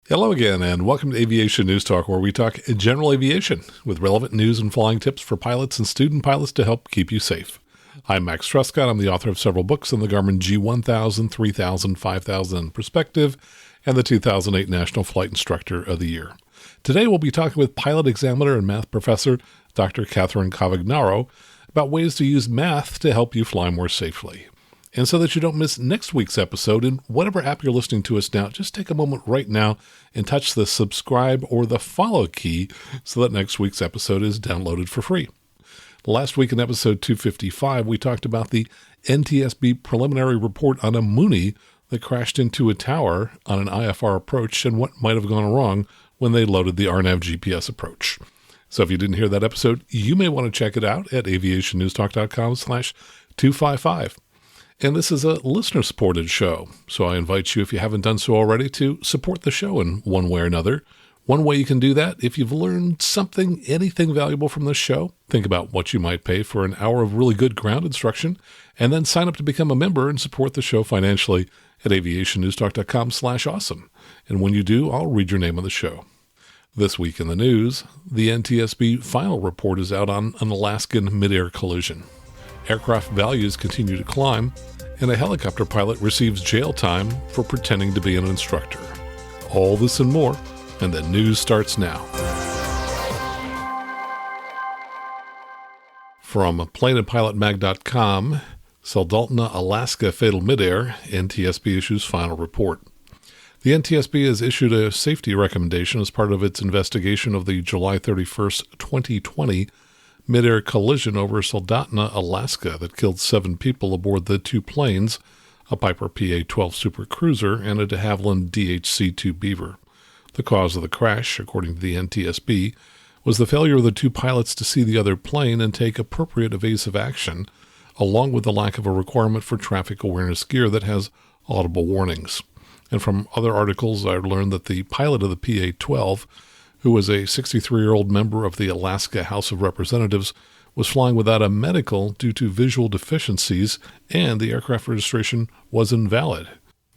Hello again, and welcome to Aviation News Talk, where we talk general aviation with relevant news and flying tips for pilots and student pilots to help keep you safe. I'm Max Trescott. I'm the author of several books on the Garmin G1000, 3000, 5000 Perspective, and the 2008 National Flight Instructor of the Year. Today we'll be talking with pilot examiner and math professor Dr. Catherine Cavagnaro about ways to use math to help you fly more safely. And so that you don't miss next week's episode, in whatever app you're listening to us now, just take a moment right now and touch the subscribe or the follow key so that next week's episode is downloaded for free. Last week in episode 255, we talked about the NTSB preliminary report on a Mooney that crashed into a tower on an IFR approach and what might have gone wrong when they loaded the RNAV GPS approach. So if you didn't hear that episode, you may want to check it out at aviationnewstalk.com/255. And this is a listener-supported show, so I invite you, if you haven't done so already, to support the show in one way or another. One way you can do that, if you've learned anything valuable from this show, think about what you might pay for an hour of really good ground instruction, and then sign up to become a member and support the show financially at aviationnewstalk.com/awesome. And when you do, I'll read your name on the show. This week in the news, the NTSB final report is out on an Alaskan mid-air collision. Aircraft values continue to climb, and a helicopter pilot receives jail time for pretending to be an instructor. All this and more, and the news starts now. From planeandpilotmag.com, Soldotna, Alaska fatal midair, NTSB issues final report. The NTSB has issued a safety recommendation as part of its investigation of the July 31st, 2020 mid-air collision over Soldotna, Alaska that killed 7 people aboard the 2 planes, a Piper PA-12 Super Cruiser and a de Havilland DHC-2 Beaver. The cause of the crash, according to the NTSB, was the failure of the 2 pilots to see the other plane and take appropriate evasive action, along with the lack of a requirement for traffic awareness gear that has audible warnings. And from other articles, I learned that the pilot of the PA-12, who was a 63-year-old member of the Alaska House of Representatives, was flying without a medical due to visual deficiencies, and the aircraft registration was invalid.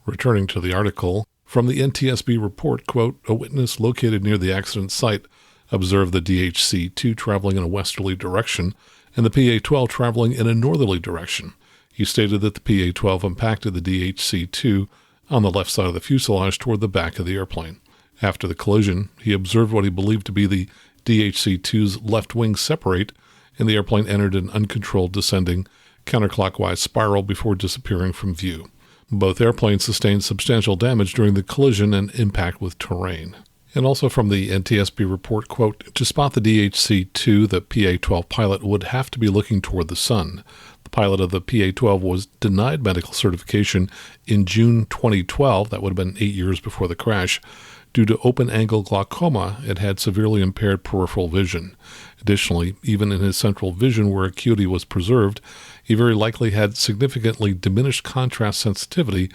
Returning to the article, from the NTSB report, quote, a witness located near the accident site observed the DHC-2 traveling in a westerly direction and the PA-12 traveling in a northerly direction. He stated that the PA-12 impacted the DHC-2 on the left side of the fuselage toward the back of the airplane. After the collision, he observed what he believed to be the DHC-2's left wing separate, and the airplane entered an uncontrolled descending counterclockwise spiral before disappearing from view. Both airplanes sustained substantial damage during the collision and impact with terrain. And also from the NTSB report, quote, to spot the DHC-2, the PA-12 pilot would have to be looking toward the sun. The pilot of the PA-12 was denied medical certification in June 2012, that would have been 8 years before the crash, due to open-angle glaucoma and had severely impaired peripheral vision. Additionally, even in his central vision where acuity was preserved, he very likely had significantly diminished contrast sensitivity,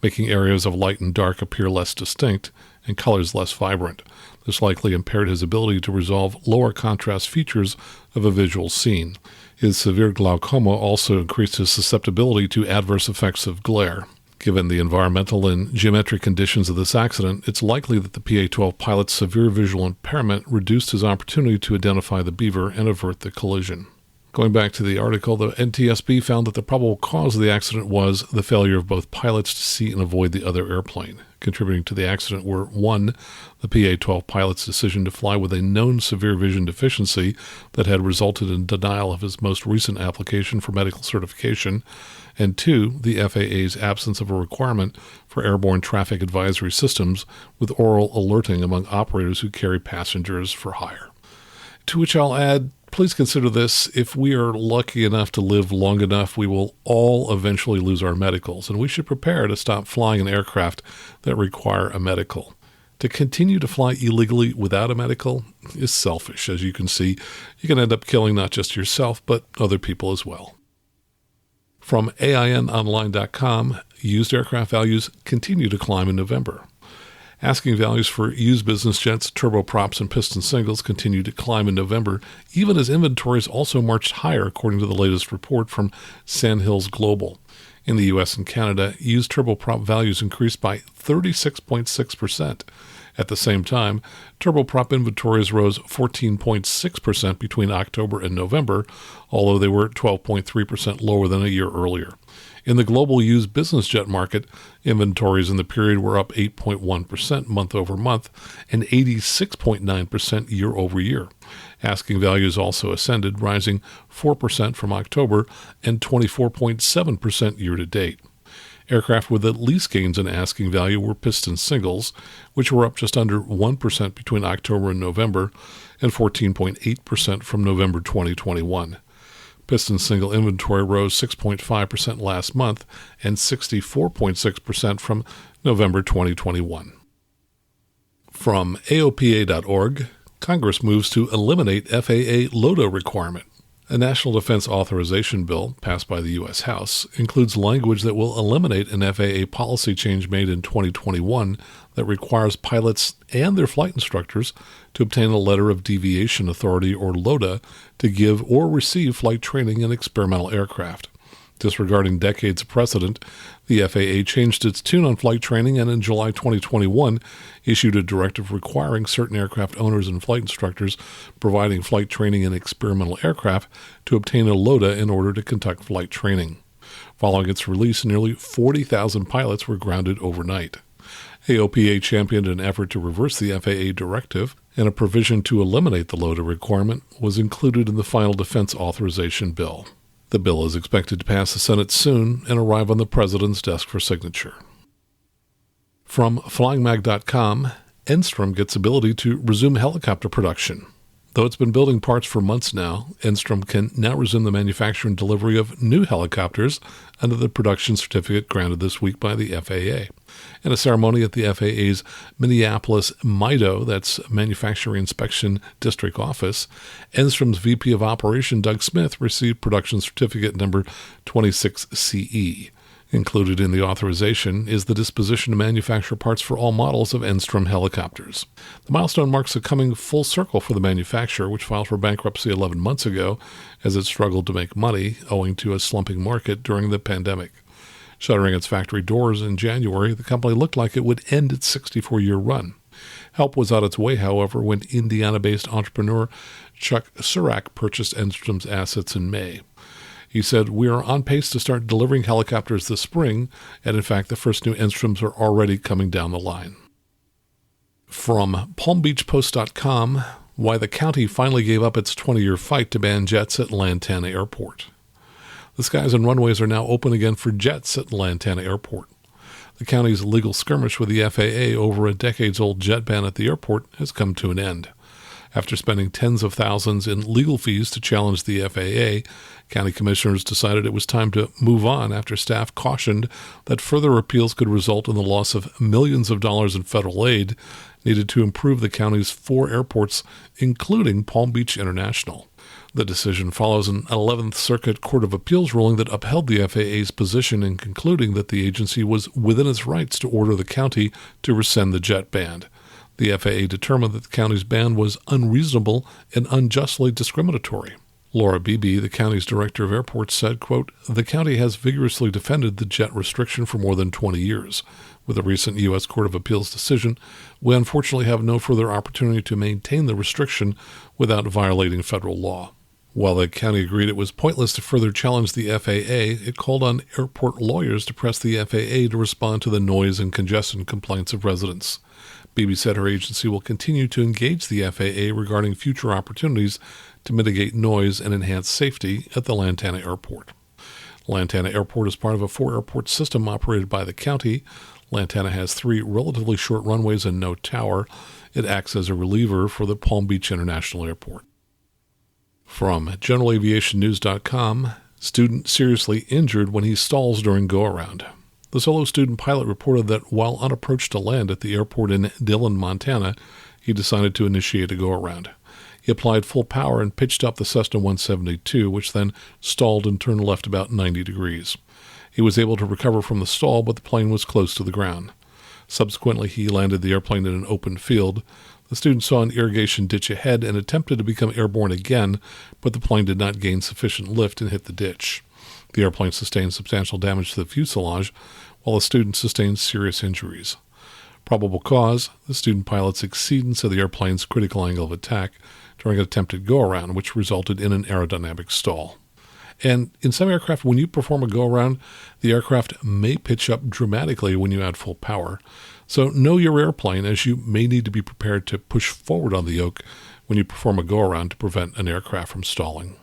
making areas of light and dark appear less distinct and colors less vibrant. This likely impaired his ability to resolve lower contrast features of a visual scene. His severe glaucoma also increased his susceptibility to adverse effects of glare. Given the environmental and geometric conditions of this accident, it's likely that the PA-12 pilot's severe visual impairment reduced his opportunity to identify the Beaver and avert the collision. Going back to the article, the NTSB found that the probable cause of the accident was the failure of both pilots to see and avoid the other airplane. Contributing to the accident were 1. The PA-12 pilot's decision to fly with a known severe vision deficiency that had resulted in denial of his most recent application for medical certification, and 2. The FAA's absence of a requirement for airborne traffic advisory systems with oral alerting among operators who carry passengers for hire. To which I'll add, please consider this: if we are lucky enough to live long enough, we will all eventually lose our medicals, and we should prepare to stop flying an aircraft that require a medical. To continue to fly illegally without a medical is selfish. As you can see, you can end up killing not just yourself, but other people as well. From AINonline.com, used aircraft values continue to climb in November. Asking values for used business jets, turboprops, and piston singles continued to climb in November, even as inventories also marched higher, according to the latest report from Sandhills Global. In the U.S. and Canada, used turboprop values increased by 36.6%, At the same time, turboprop inventories rose 14.6% between October and November, although they were 12.3% lower than a year earlier. In the global used business jet market, inventories in the period were up 8.1% month over month and 86.9% year over year. Asking values also ascended, rising 4% from October and 24.7% year to date. Aircraft with the least gains in asking value were piston singles, which were up just under 1% between October and November and 14.8% from November 2021. Piston single inventory rose 6.5% last month and 64.6% from November 2021. From AOPA.org, Congress moves to eliminate FAA LOTA requirement. A National Defense Authorization Bill, passed by the U.S. House, includes language that will eliminate an FAA policy change made in 2021 that requires pilots and their flight instructors to obtain a letter of deviation authority, or LOTA, to give or receive flight training in experimental aircraft. Disregarding decades of precedent, the FAA changed its tune on flight training and in July 2021 issued a directive requiring certain aircraft owners and flight instructors providing flight training in experimental aircraft to obtain a LOTA in order to conduct flight training. Following its release, nearly 40,000 pilots were grounded overnight. AOPA championed an effort to reverse the FAA directive, and a provision to eliminate the LOTA requirement was included in the final defense authorization bill. The bill is expected to pass the Senate soon and arrive on the President's desk for signature. From FlyingMag.com, Enstrom gets ability to resume helicopter production. Though it's been building parts for months now, Enstrom can now resume the manufacture and delivery of new helicopters under the production certificate granted this week by the FAA. In a ceremony at the FAA's Minneapolis MIDO, that's Manufacturing Inspection District Office, Enstrom's VP of Operation, Doug Smith, received production certificate number 26CE. Included in the authorization is the disposition to manufacture parts for all models of Enstrom helicopters. The milestone marks a coming full circle for the manufacturer, which filed for bankruptcy 11 months ago as it struggled to make money owing to a slumping market during the pandemic. Shuttering its factory doors in January, the company looked like it would end its 64-year run. Help was on its way, however, when Indiana-based entrepreneur Chuck Surak purchased Enstrom's assets in May. He said, "We are on pace to start delivering helicopters this spring, and in fact, the first new Enstroms are already coming down the line." From PalmBeachPost.com, why the county finally gave up its 20-year fight to ban jets at Lantana Airport. The skies and runways are now open again for jets at Lantana Airport. The county's legal skirmish with the FAA over a decades-old jet ban at the airport has come to an end. After spending tens of thousands in legal fees to challenge the FAA, county commissioners decided it was time to move on after staff cautioned that further appeals could result in the loss of millions of dollars in federal aid needed to improve the county's 4 airports, including Palm Beach International. The decision follows an 11th Circuit Court of Appeals ruling that upheld the FAA's position in concluding that the agency was within its rights to order the county to rescind the jet ban. The FAA determined that the county's ban was unreasonable and unjustly discriminatory. Laura Beebe, the county's director of airports, said, quote, "The county has vigorously defended the jet restriction for more than 20 years. With the recent U.S. Court of Appeals decision, we unfortunately have no further opportunity to maintain the restriction without violating federal law." While the county agreed it was pointless to further challenge the FAA, it called on airport lawyers to press the FAA to respond to the noise and congestion complaints of residents. Beebe said her agency will continue to engage the FAA regarding future opportunities to mitigate noise and enhance safety at the Lantana Airport. Lantana Airport is part of a 4-airport system operated by the county. Lantana has 3 relatively short runways and no tower. It acts as a reliever for the Palm Beach International Airport. From GeneralAviationNews.com, student seriously injured when he stalls during go-around. The solo student pilot reported that while on approach to land at the airport in Dillon, Montana, he decided to initiate a go-around. He applied full power and pitched up the Cessna 172, which then stalled and turned left about 90 degrees. He was able to recover from the stall, but the plane was close to the ground. Subsequently, he landed the airplane in an open field. The student saw an irrigation ditch ahead and attempted to become airborne again, but the plane did not gain sufficient lift and hit the ditch. The airplane sustained substantial damage to the fuselage, while the student sustained serious injuries. Probable cause, the student pilot's exceedance of the airplane's critical angle of attack during an attempted go-around, which resulted in an aerodynamic stall. And in some aircraft, when you perform a go-around, the aircraft may pitch up dramatically when you add full power. So know your airplane, as you may need to be prepared to push forward on the yoke when you perform a go-around to prevent an aircraft from stalling.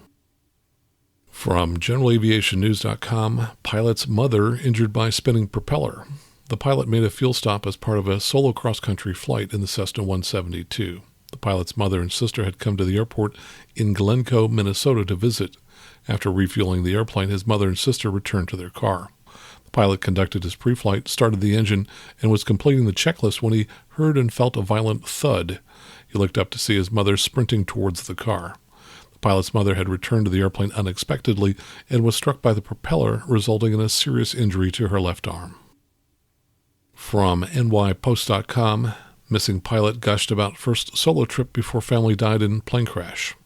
From GeneralAviationNews.com, pilot's mother injured by spinning propeller. The pilot made a fuel stop as part of a solo cross-country flight in the Cessna 172. The pilot's mother and sister had come to the airport in Glencoe, Minnesota to visit. After refueling the airplane, his mother and sister returned to their car. The pilot conducted his pre-flight, started the engine, and was completing the checklist when he heard and felt a violent thud. He looked up to see his mother sprinting towards the car. The pilot's mother had returned to the airplane unexpectedly and was struck by the propeller, resulting in a serious injury to her left arm. From nypost.com, missing pilot gushed about first solo trip before family died in plane crash.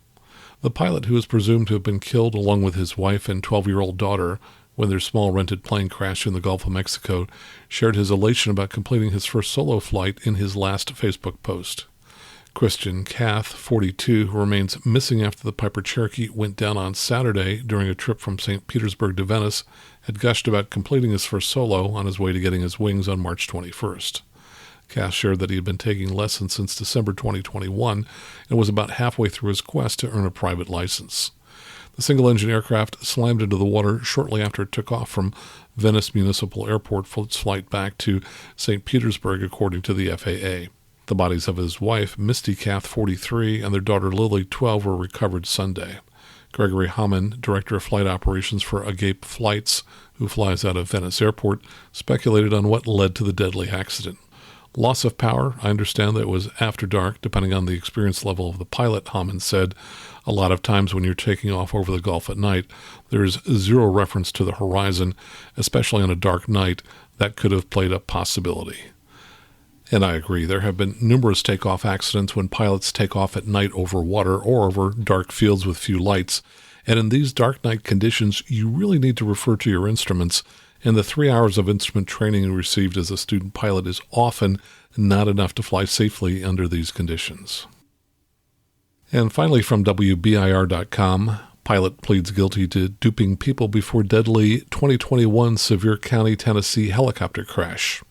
The pilot, who is presumed to have been killed along with his wife and 12-year-old daughter when their small rented plane crashed in the Gulf of Mexico, shared his elation about completing his first solo flight in his last Facebook post. Christian Cath, 42, who remains missing after the Piper Cherokee went down on Saturday during a trip from St. Petersburg to Venice, had gushed about completing his first solo on his way to getting his wings on March 21st. Cass shared that he had been taking lessons since December 2021 and was about halfway through his quest to earn a private license. The single-engine aircraft slammed into the water shortly after it took off from Venice Municipal Airport for its flight back to St. Petersburg, according to the FAA. The bodies of his wife, Misty Cath, 43, and their daughter, Lily, 12, were recovered Sunday. Gregory Hamann, Director of Flight Operations for Agape Flights, who flies out of Venice Airport, speculated on what led to the deadly accident. Loss of power, I understand that it was after dark, depending on the experience level of the pilot, Hamann said. A lot of times when you're taking off over the Gulf at night, there's zero reference to the horizon, especially on a dark night. That could have played a possibility. And I agree, there have been numerous takeoff accidents when pilots take off at night over water or over dark fields with few lights. And in these dark night conditions, you really need to refer to your instruments, and the 3 hours of instrument training you received as a student pilot is often not enough to fly safely under these conditions. And finally, from WBIR.com, pilot pleads guilty to duping people before deadly 2021 Sevier County, Tennessee helicopter crash.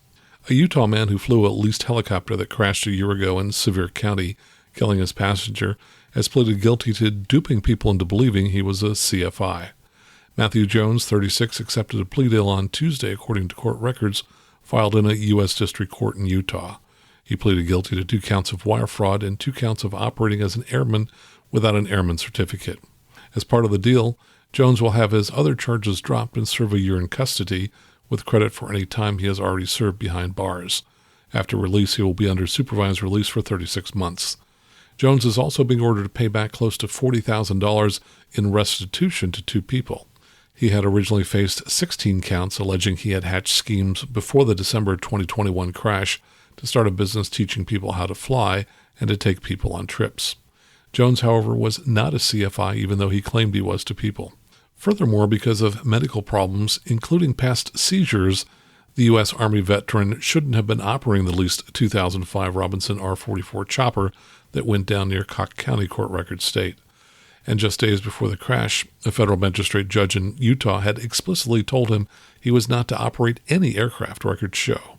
A Utah man who flew a leased helicopter that crashed a year ago in Sevier County, killing his passenger, has pleaded guilty to duping people into believing he was a CFI. Matthew Jones, 36, accepted a plea deal on Tuesday, according to court records filed in a U.S. District Court in Utah. He pleaded guilty to 2 counts of wire fraud and 2 counts of operating as an airman without an airman certificate. As part of the deal, Jones will have his other charges dropped and serve a year in custody, with credit for any time he has already served behind bars. After release, he will be under supervised release for 36 months. Jones is also being ordered to pay back close to $40,000 in restitution to 2 people. He had originally faced 16 counts alleging he had hatched schemes before the December 2021 crash to start a business teaching people how to fly and to take people on trips. Jones, however, was not a CFI, even though he claimed he was to people. Furthermore, because of medical problems, including past seizures, the U.S. Army veteran shouldn't have been operating the leased 2005 Robinson R-44 chopper that went down near Cock County, court records state. And just days before the crash, a federal magistrate judge in Utah had explicitly told him he was not to operate any aircraft, records show.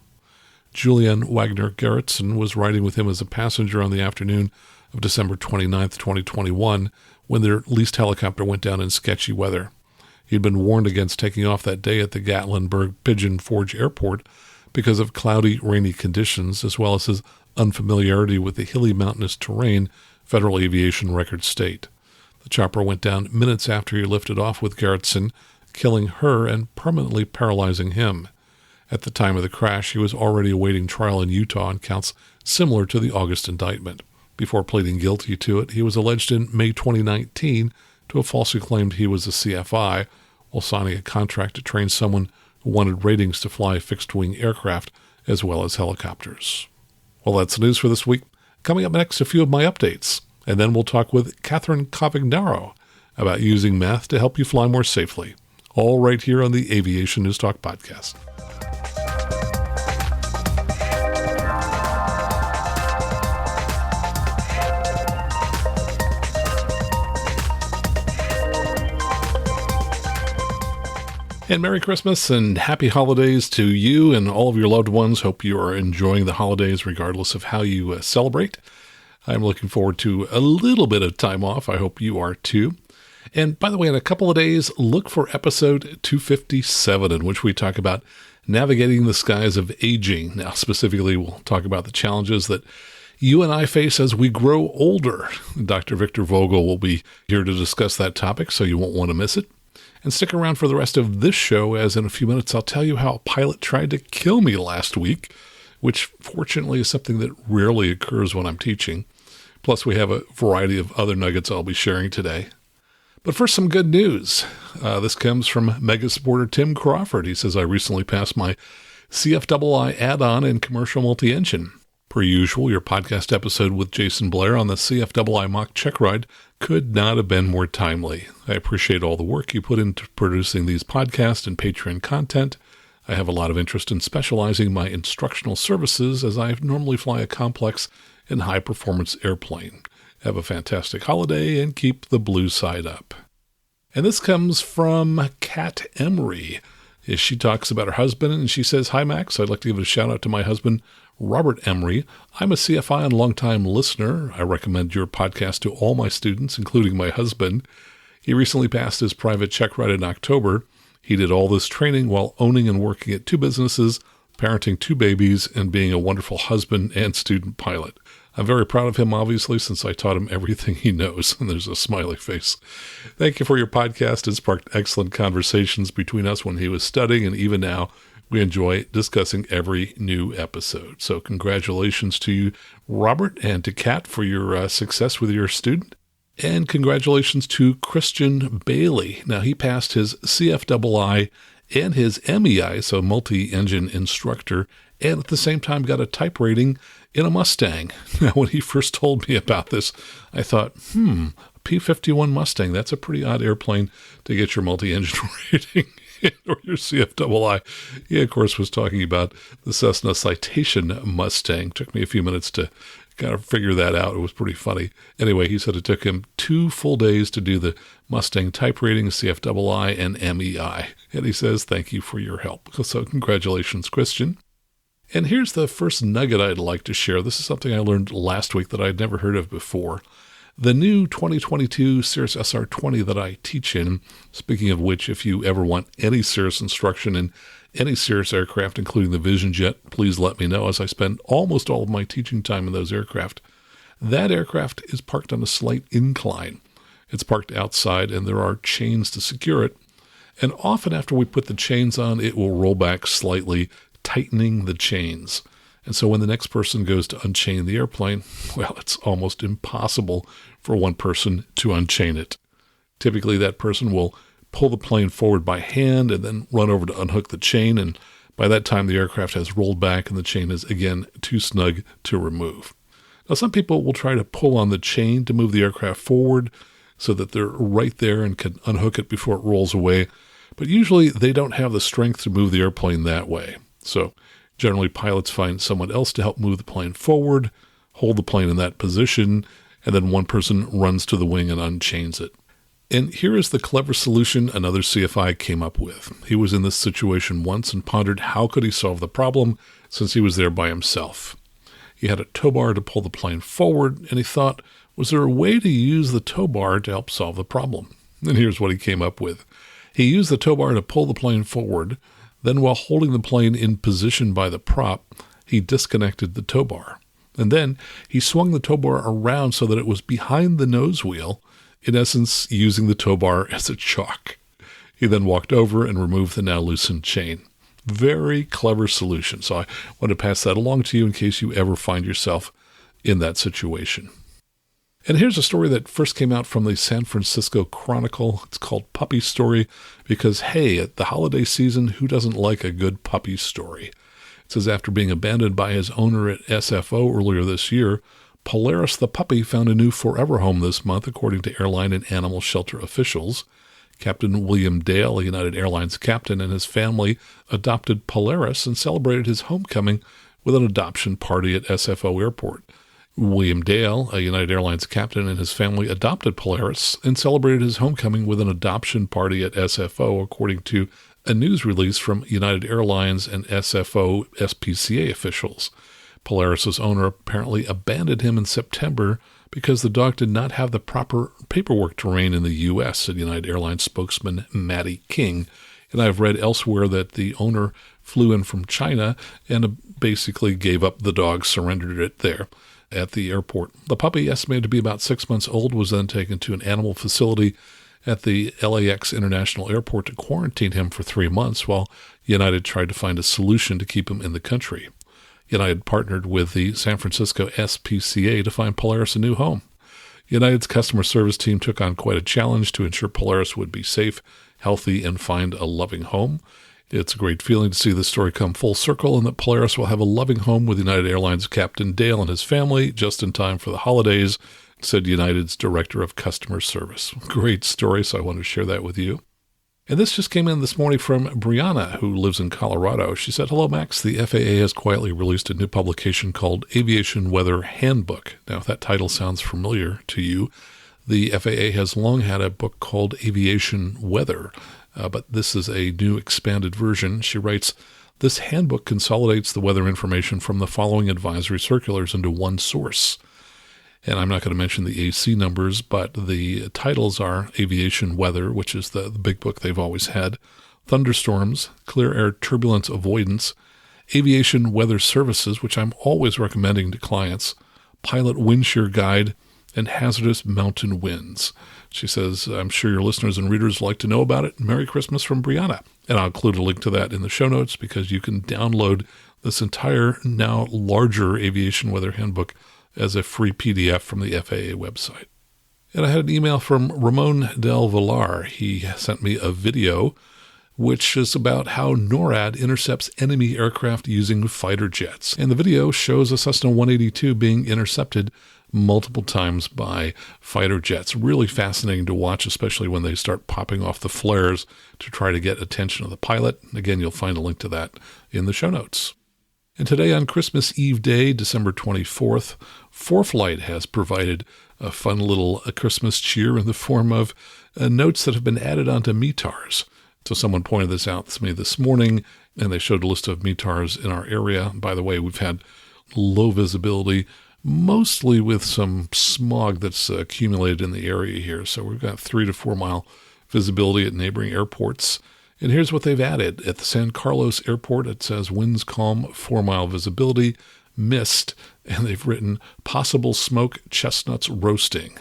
Julian Wagner Gerritsen was riding with him as a passenger on the afternoon of December 29, 2021, when their leased helicopter went down in sketchy weather. He had been warned against taking off that day at the Gatlinburg Pigeon Forge Airport because of cloudy, rainy conditions, as well as his unfamiliarity with the hilly mountainous terrain, Federal Aviation records state. The chopper went down minutes after he lifted off with Gerritsen, killing her and permanently paralyzing him. At the time of the crash, he was already awaiting trial in Utah on counts similar to the August indictment. Before pleading guilty to it, he was alleged in May 2019 to have falsely claimed he was a CFI while signing a contract to train someone who wanted ratings to fly fixed-wing aircraft as well as helicopters. Well, that's the news for this week. Coming up next, a few of my updates, and then we'll talk with Catherine Cavagnaro about using math to help you fly more safely. All right here on the Aviation News Talk podcast. And Merry Christmas and Happy Holidays to you and all of your loved ones. Hope you are enjoying the holidays regardless of how you celebrate. I'm looking forward to a little bit of time off. I hope you are too. And by the way, in a couple of days, look for episode 257, in which we talk about navigating the skies of aging. Now, specifically, we'll talk about the challenges that you and I face as we grow older. Dr. Victor Vogel will be here to discuss that topic, so you won't want to miss it. And stick around for the rest of this show, as in a few minutes I'll tell you how a pilot tried to kill me last week, which fortunately is something that rarely occurs when I'm teaching. Plus, we have a variety of other nuggets I'll be sharing today. But first, some good news. This comes from Mega supporter Tim Crawford. He says, I recently passed my CFII add-on in commercial multi-engine. Per usual, your podcast episode with Jason Blair on the CFII mock check ride could not have been more timely. I appreciate all the work you put into producing these podcasts and Patreon content. I have a lot of interest in specializing my instructional services as I normally fly a complex and high-performance airplane. Have a fantastic holiday and keep the blue side up. And this comes from Kat Emery. She talks about her husband and she says, Hi, Max. I'd like to give a shout out to my husband, Robert Emery. I'm a CFI and longtime listener. I recommend your podcast to all my students, including my husband. He recently passed his private check ride in October. He did all this training while owning and working at 2 businesses, parenting 2 babies, and being a wonderful husband and student pilot. I'm very proud of him, obviously, since I taught him everything he knows. And there's a smiley face. Thank you for your podcast. It sparked excellent conversations between us when he was studying, and even now, we enjoy discussing every new episode. So congratulations to you, Robert, and to Kat for your success with your student. And congratulations to Christian Bailey. Now, he passed his CFII and his MEI, so multi-engine instructor, and at the same time got a type rating in a Mustang. Now, when he first told me about this, I thought, P-51 Mustang, that's a pretty odd airplane to get your multi-engine rating or your CFII. He, of course, was talking about the Cessna Citation Mustang. Took me a few minutes to kind of figure that out. It was pretty funny. Anyway, he said it took him 2 full days to do the Mustang type rating, CFII, and MEI. And he says, thank you for your help. So congratulations, Christian. And here's the first nugget I'd like to share. This is something I learned last week that I'd never heard of before. The new 2022 Cirrus SR20 that I teach in, speaking of which, if you ever want any Cirrus instruction in any Cirrus aircraft, including the Vision Jet, please let me know, as I spend almost all of my teaching time in those aircraft. That aircraft is parked on a slight incline. It's parked outside, and there are chains to secure it. And often after we put the chains on, it will roll back slightly, tightening the chains. And so when the next person goes to unchain the airplane, well, it's almost impossible for one person to unchain it. Typically, that person will pull the plane forward by hand and then run over to unhook the chain, and by that time the aircraft has rolled back and the chain is again too snug to remove. Now, some people will try to pull on the chain to move the aircraft forward so that they're right there and can unhook it before it rolls away, but usually they don't have the strength to move the airplane that way. So generally pilots find someone else to help move the plane forward, hold the plane in that position, and then one person runs to the wing and unchains it. And here is the clever solution another CFI came up with. He was in this situation once and pondered how could he solve the problem since he was there by himself. He had a tow bar to pull the plane forward, and he thought, was there a way to use the tow bar to help solve the problem? And here's what he came up with. He used the tow bar to pull the plane forward. Then while holding the plane in position by the prop, he disconnected the tow bar. And then he swung the tow bar around so that it was behind the nose wheel, in essence using the tow bar as a chock. He then walked over and removed the now loosened chain. Very clever solution. So I want to pass that along to you in case you ever find yourself in that situation. And here's a story that first came out from the San Francisco Chronicle. It's called Puppy Story because, hey, at the holiday season, who doesn't like a good puppy story? It says after being abandoned by his owner at SFO earlier this year, Polaris the puppy found a new forever home this month, according to airline and animal shelter officials. Captain William Dale, a United Airlines captain, and his family adopted Polaris and celebrated his homecoming with an adoption party at SFO Airport. William Dale, a United Airlines captain, and his family adopted Polaris and celebrated his homecoming with an adoption party at SFO, according to A news release from United Airlines and SFO SPCA officials. Polaris's owner apparently abandoned him in September because the dog did not have the proper paperwork to remain in the U.S., said United Airlines spokesman Maddie King. And I've read elsewhere that the owner flew in from China and basically gave up the dog, surrendered it there at the airport. The puppy, estimated to be about 6 months old, was then taken to an animal facility at the LAX International Airport to quarantine him for 3 months while United tried to find a solution to keep him in the country. United partnered with the San Francisco SPCA to find Polaris a new home. United's customer service team took on quite a challenge to ensure Polaris would be safe, healthy, and find a loving home. It's a great feeling to see this story come full circle and that Polaris will have a loving home with United Airlines Captain Dale and his family just in time for the holidays, said United's Director of Customer Service. Great story, so I want to share that with you. And this just came in this morning from Brianna, who lives in Colorado. She said, "Hello, Max. The FAA has quietly released a new publication called Aviation Weather Handbook." Now, if that title sounds familiar to you, the FAA has long had a book called Aviation Weather, but this is a new expanded version. She writes, "This handbook consolidates the weather information from the following advisory circulars into one source." And I'm not going to mention the AC numbers, but the titles are Aviation Weather, which is the big book they've always had, Thunderstorms, Clear Air Turbulence Avoidance, Aviation Weather Services, which I'm always recommending to clients, Pilot Wind Shear Guide, and Hazardous Mountain Winds. She says, "I'm sure your listeners and readers would like to know about it. Merry Christmas from Brianna." And I'll include a link to that in the show notes because you can download this entire now larger Aviation Weather Handbook as a free PDF from the FAA website. And I had an email from Ramon Del Villar. He sent me a video which is about how NORAD intercepts enemy aircraft using fighter jets. And the video shows a Cessna 182 being intercepted multiple times by fighter jets. Really fascinating to watch, especially when they start popping off the flares to try to get attention of the pilot. Again, you'll find a link to that in the show notes. And today on Christmas Eve Day, December 24th, ForeFlight has provided a fun little Christmas cheer in the form of notes that have been added onto METARs. So someone pointed this out to me this morning, and they showed a list of METARs in our area. By the way, we've had low visibility, mostly with some smog that's accumulated in the area here. So we've got 3 to 4 mile visibility at neighboring airports. And here's what they've added. At the San Carlos Airport, it says winds calm, 4 mile visibility, mist, and they've written possible smoke, chestnuts roasting.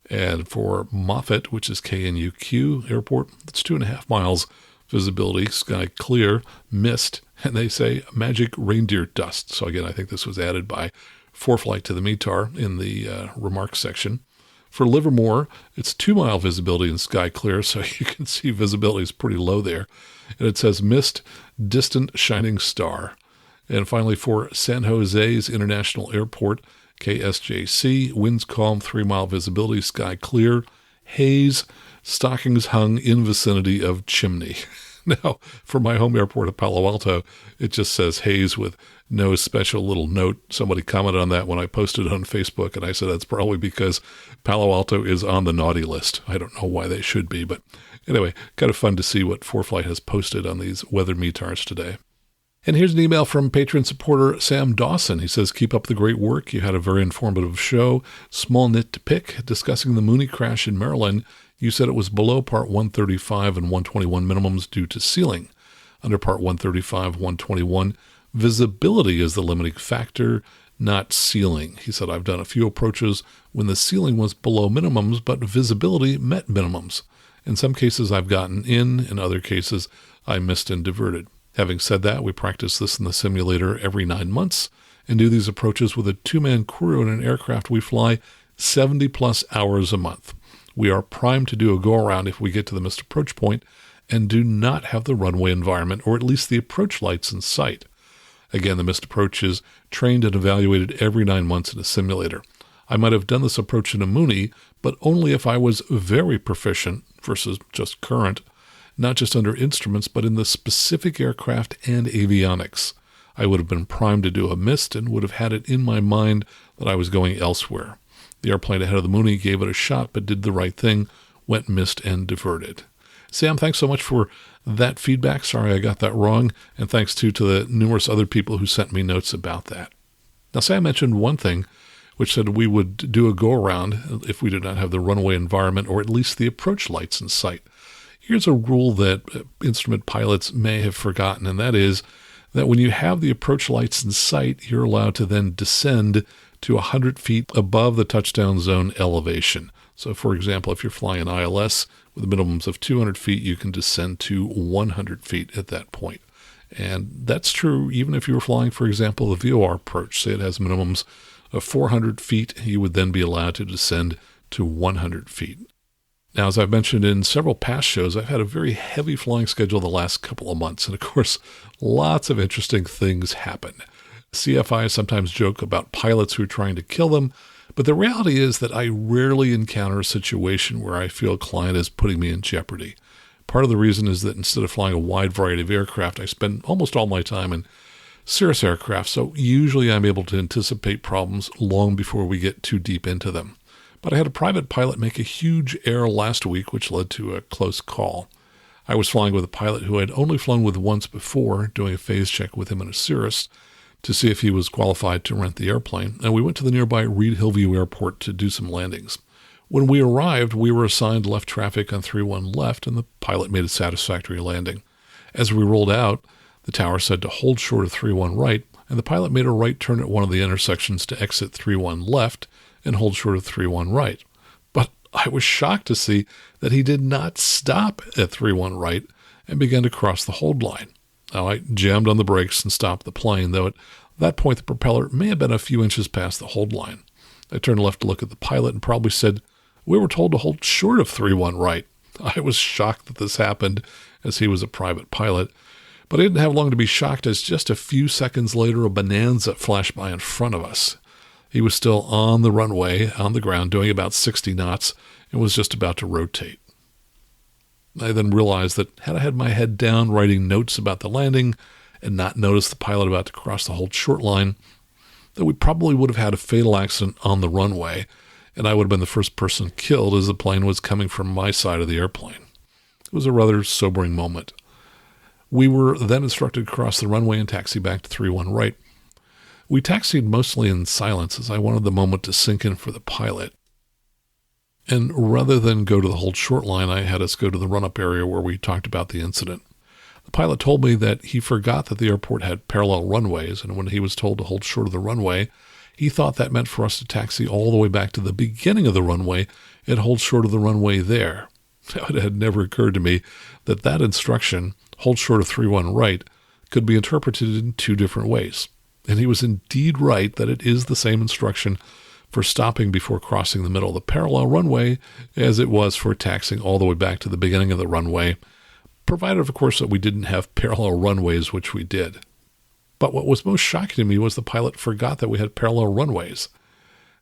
And for Moffett, which is KNUQ Airport, it's 2.5 miles visibility, sky clear, mist, and they say magic reindeer dust. So again, I think this was added by ForeFlight to the METAR in the remarks section. For Livermore, it's 2 mile visibility and sky clear, so you can see visibility is pretty low there. And it says mist, distant shining star. And finally, for San Jose's International Airport, KSJC, winds calm, 3 mile visibility, sky clear, haze, stockings hung in vicinity of chimney. Now, for my home airport of Palo Alto, it just says haze with no special little note. Somebody commented on that when I posted it on Facebook, and I said that's probably because Palo Alto is on the naughty list. I don't know why they should be, but anyway, kind of fun to see what ForeFlight has posted on these weather METARs today. And here's an email from patron supporter Sam Dawson. He says, "Keep up the great work. You had a very informative show. Small nit to pick. Discussing the Mooney crash in Maryland, you said it was below Part 135 and 121 minimums due to ceiling. Under Part 135, 121, visibility is the limiting factor, not ceiling. He said, "I've done a few approaches when the ceiling was below minimums, but visibility met minimums. In some cases, I've gotten in other cases, I missed and diverted. Having said that, we practice this in the simulator every 9 months and do these approaches with a 2-man crew in an aircraft we fly 70-plus hours a month. We are primed to do a go-around if we get to the missed approach point and do not have the runway environment, or at least the approach lights in sight. Again, the missed approach is trained and evaluated every 9 months in a simulator. I might have done this approach in a Mooney, but only if I was very proficient versus just current, not just under instruments, but in the specific aircraft and avionics. I would have been primed to do a missed and would have had it in my mind that I was going elsewhere. The airplane ahead of the Mooney gave it a shot, but did the right thing, went missed and diverted." Sam, thanks so much for that feedback. Sorry I got that wrong. And thanks too to the numerous other people who sent me notes about that. Now, Sam mentioned one thing, which said we would do a go-around if we did not have the runway environment or at least the approach lights in sight. Here's a rule that instrument pilots may have forgotten, and that is that when you have the approach lights in sight, you're allowed to then descend to 100 feet above the touchdown zone elevation. So, for example, if you're flying an ILS with minimums of 200 feet, you can descend to 100 feet at that point. And that's true even if you were flying, for example, the VOR approach. Say it has minimums of 400 feet, you would then be allowed to descend to 100 feet. Now, as I've mentioned in several past shows, I've had a very heavy flying schedule the last couple of months. And of course, lots of interesting things happen. CFIs sometimes joke about pilots who are trying to kill them, but the reality is that I rarely encounter a situation where I feel a client is putting me in jeopardy. Part of the reason is that instead of flying a wide variety of aircraft, I spend almost all my time in Cirrus aircraft, so usually I'm able to anticipate problems long before we get too deep into them. But I had a private pilot make a huge error last week, which led to a close call. I was flying with a pilot who I had only flown with once before, doing a phase check with him in a Cirrus to see if he was qualified to rent the airplane, and we went to the nearby Reed Hillview Airport to do some landings. When we arrived, we were assigned left traffic on 31 left, and the pilot made a satisfactory landing. As we rolled out, the tower said to hold short of 31 right, and the pilot made a right turn at one of the intersections to exit 31 left and hold short of 31 right. But I was shocked to see that he did not stop at 31 right and began to cross the hold line. Now, I jammed on the brakes and stopped the plane, though at that point the propeller may have been a few inches past the hold line. I turned left to look at the pilot and probably said, "We were told to hold short of 31 right." I was shocked that this happened, as he was a private pilot. But I didn't have long to be shocked, as just a few seconds later a Bonanza flashed by in front of us. He was still on the runway, on the ground, doing about 60 knots, and was just about to rotate. I then realized that had I had my head down writing notes about the landing and not noticed the pilot about to cross the hold short line, that we probably would have had a fatal accident on the runway, and I would have been the first person killed as the plane was coming from my side of the airplane. It was a rather sobering moment. We were then instructed to cross the runway and taxi back to 31 right. We taxied mostly in silence, as I wanted the moment to sink in for the pilot. And rather than go to the hold short line, I had us go to the run-up area where we talked about the incident. The pilot told me that he forgot that the airport had parallel runways, and when he was told to hold short of the runway, he thought that meant for us to taxi all the way back to the beginning of the runway and hold short of the runway there. It had never occurred to me that that instruction, hold short of 31 right, could be interpreted in two different ways. And he was indeed right that it is the same instruction for stopping before crossing the middle of the parallel runway as it was for taxiing all the way back to the beginning of the runway, provided, of course, that we didn't have parallel runways, which we did. But what was most shocking to me was the pilot forgot that we had parallel runways.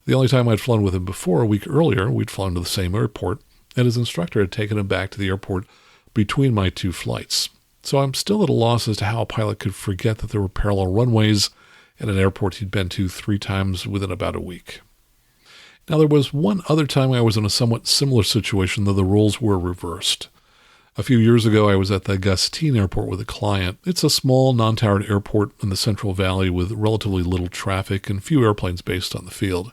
The only time I'd flown with him before, a week earlier, we'd flown to the same airport, and his instructor had taken him back to the airport between my two flights. So I'm still at a loss as to how a pilot could forget that there were parallel runways at an airport he'd been to 3 times within about a week. Now, there was one other time I was in a somewhat similar situation, though the roles were reversed. A few years ago, I was at the Augustine Airport with a client. It's a small, non-towered airport in the Central Valley with relatively little traffic and few airplanes based on the field.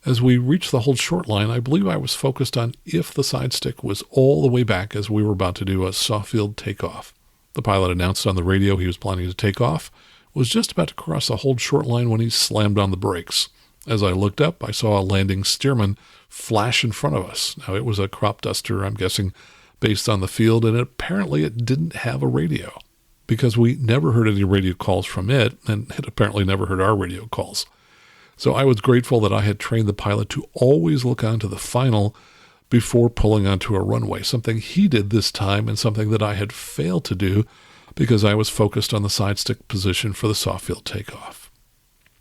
As we reached the hold short line, I believe I was focused on if the side stick was all the way back as we were about to do a soft field takeoff. The pilot announced on the radio he was planning to take off, was just about to cross the hold short line when he slammed on the brakes. As I looked up, I saw a landing steerman flash in front of us. Now, it was a crop duster, I'm guessing, based on the field, and apparently it didn't have a radio, because we never heard any radio calls from it, and it apparently never heard our radio calls. So I was grateful that I had trained the pilot to always look onto the final before pulling onto a runway, something he did this time and something that I had failed to do because I was focused on the side stick position for the soft field takeoff.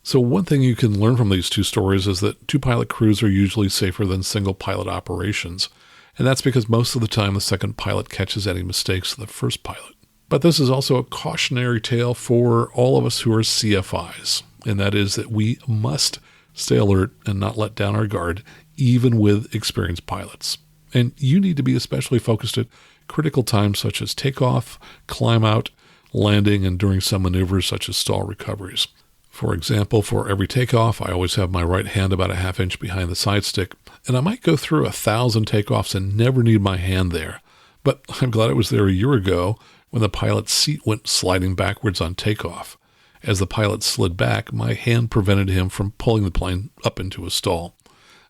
So one thing you can learn from these two stories is that 2-pilot crews are usually safer than single-pilot operations, and that's because most of the time the second pilot catches any mistakes of the first pilot. But this is also a cautionary tale for all of us who are CFIs, and that is that we must stay alert and not let down our guard, even with experienced pilots. And you need to be especially focused at critical times such as takeoff, climb out, landing, and during some maneuvers such as stall recoveries. For example, for every takeoff, I always have my right hand about a half inch behind the side stick, and I might go through 1,000 takeoffs and never need my hand there. But I'm glad it was there a year ago when the pilot's seat went sliding backwards on takeoff. As the pilot slid back, my hand prevented him from pulling the plane up into a stall.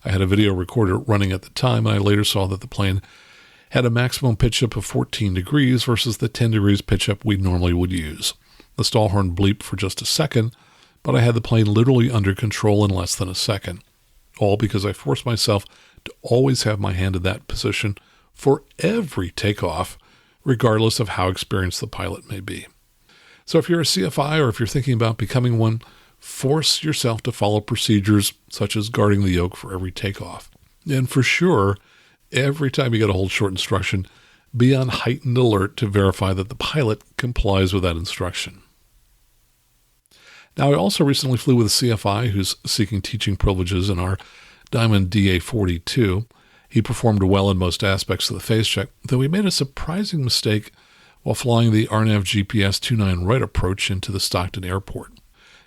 I had a video recorder running at the time, and I later saw that the plane had a maximum pitch up of 14 degrees versus the 10 degrees pitch up we normally would use. The stall horn bleeped for just a second, but I had the plane literally under control in less than a second. All because I forced myself to always have my hand in that position for every takeoff, regardless of how experienced the pilot may be. So if you're a CFI or if you're thinking about becoming one, force yourself to follow procedures such as guarding the yoke for every takeoff. And for sure, every time you get a hold short instruction, be on heightened alert to verify that the pilot complies with that instruction. Now, I also recently flew with a CFI who's seeking teaching privileges in our Diamond DA-42. He performed well in most aspects of the phase check, though he made a surprising mistake while flying the RNAV GPS 29 right approach into the Stockton airport.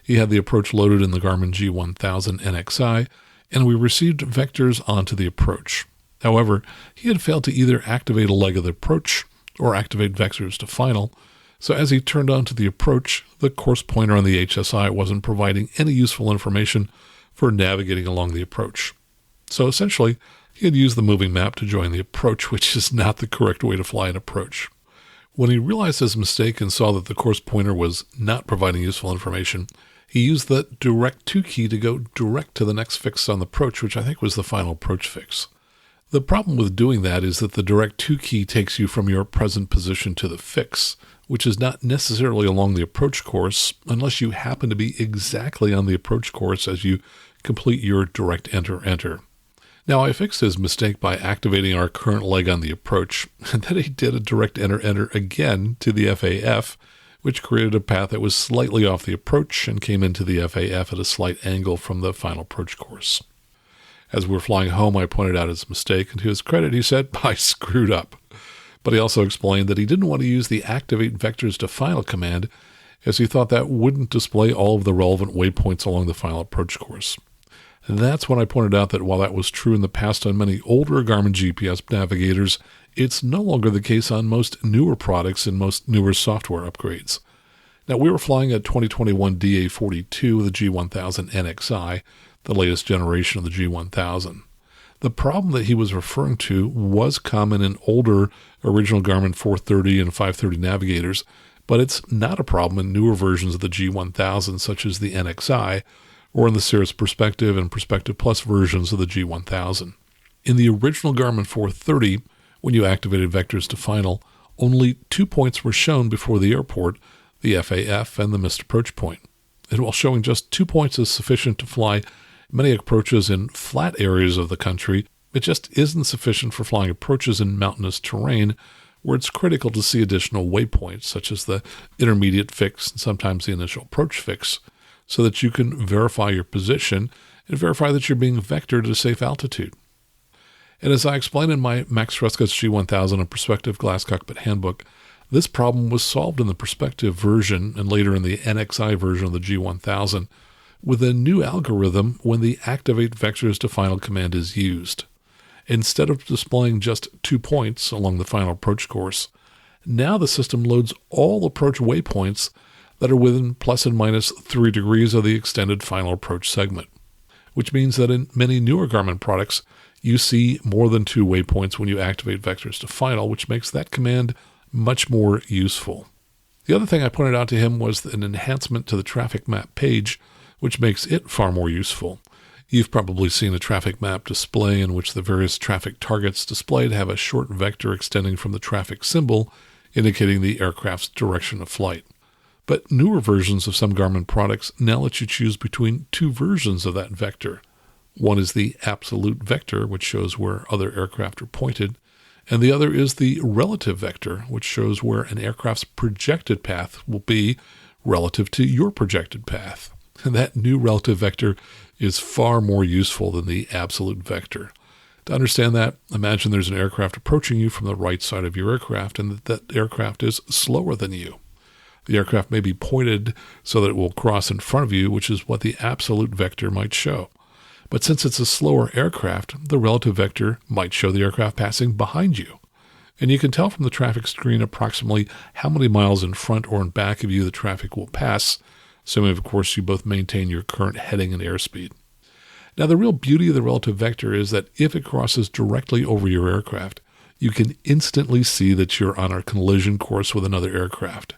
He had the approach loaded in the Garmin G1000 NXI, and we received vectors onto the approach. However, he had failed to either activate a leg of the approach or activate vectors to final, so as he turned onto the approach, the course pointer on the HSI wasn't providing any useful information for navigating along the approach. So essentially, he had used the moving map to join the approach, which is not the correct way to fly an approach. When he realized his mistake and saw that the course pointer was not providing useful information, he used the direct to key to go direct to the next fix on the approach, which I think was the final approach fix. The problem with doing that is that the direct to key takes you from your present position to the fix, which is not necessarily along the approach course unless you happen to be exactly on the approach course as you complete your direct enter. Now, I fixed his mistake by activating our current leg on the approach, and then he did a direct enter again to the FAF, which created a path that was slightly off the approach and came into the FAF at a slight angle from the final approach course. As we were flying home, I pointed out his mistake, and to his credit, he said, "I screwed up." But he also explained that he didn't want to use the activate vectors to final command, as he thought that wouldn't display all of the relevant waypoints along the final approach course. And that's when I pointed out that while that was true in the past on many older Garmin GPS navigators, it's no longer the case on most newer products and most newer software upgrades. Now, we were flying a 2021 DA-42 with the G1000 NXI, the latest generation of the G1000. The problem that he was referring to was common in older original Garmin 430 and 530 navigators, but it's not a problem in newer versions of the G1000 such as the NXI, or in the Cirrus Perspective and Perspective Plus versions of the G1000. In the original Garmin 430, when you activated vectors to final, only 2 points were shown before the airport, the FAF and the missed approach point. And while showing just 2 points is sufficient to fly many approaches in flat areas of the country, it just isn't sufficient for flying approaches in mountainous terrain, where it's critical to see additional waypoints, such as the intermediate fix and sometimes the initial approach fix, so that you can verify your position and verify that you're being vectored at a safe altitude. And as I explained in my Max Trescot's G1000 and Perspective Glass Cockpit Handbook, this problem was solved in the Perspective version and later in the NXI version of the G1000 with a new algorithm when the activate vectors to final command is used. Instead of displaying just 2 points along the final approach course, now the system loads all approach waypoints that are within plus and minus 3 degrees of the extended final approach segment, which means that in many newer Garmin products, you see more than 2 waypoints when you activate vectors to final, which makes that command much more useful. The other thing I pointed out to him was an enhancement to the traffic map page, which makes it far more useful. You've probably seen a traffic map display in which the various traffic targets displayed have a short vector extending from the traffic symbol, indicating the aircraft's direction of flight. But newer versions of some Garmin products now let you choose between 2 versions of that vector. One is the absolute vector, which shows where other aircraft are pointed, and the other is the relative vector, which shows where an aircraft's projected path will be relative to your projected path. And that new relative vector is far more useful than the absolute vector. To understand that, imagine there's an aircraft approaching you from the right side of your aircraft and that aircraft is slower than you. The aircraft may be pointed so that it will cross in front of you, which is what the absolute vector might show. But since it's a slower aircraft, the relative vector might show the aircraft passing behind you. And you can tell from the traffic screen approximately how many miles in front or in back of you the traffic will pass, assuming, of course, you both maintain your current heading and airspeed. Now, the real beauty of the relative vector is that if it crosses directly over your aircraft, you can instantly see that you're on a collision course with another aircraft.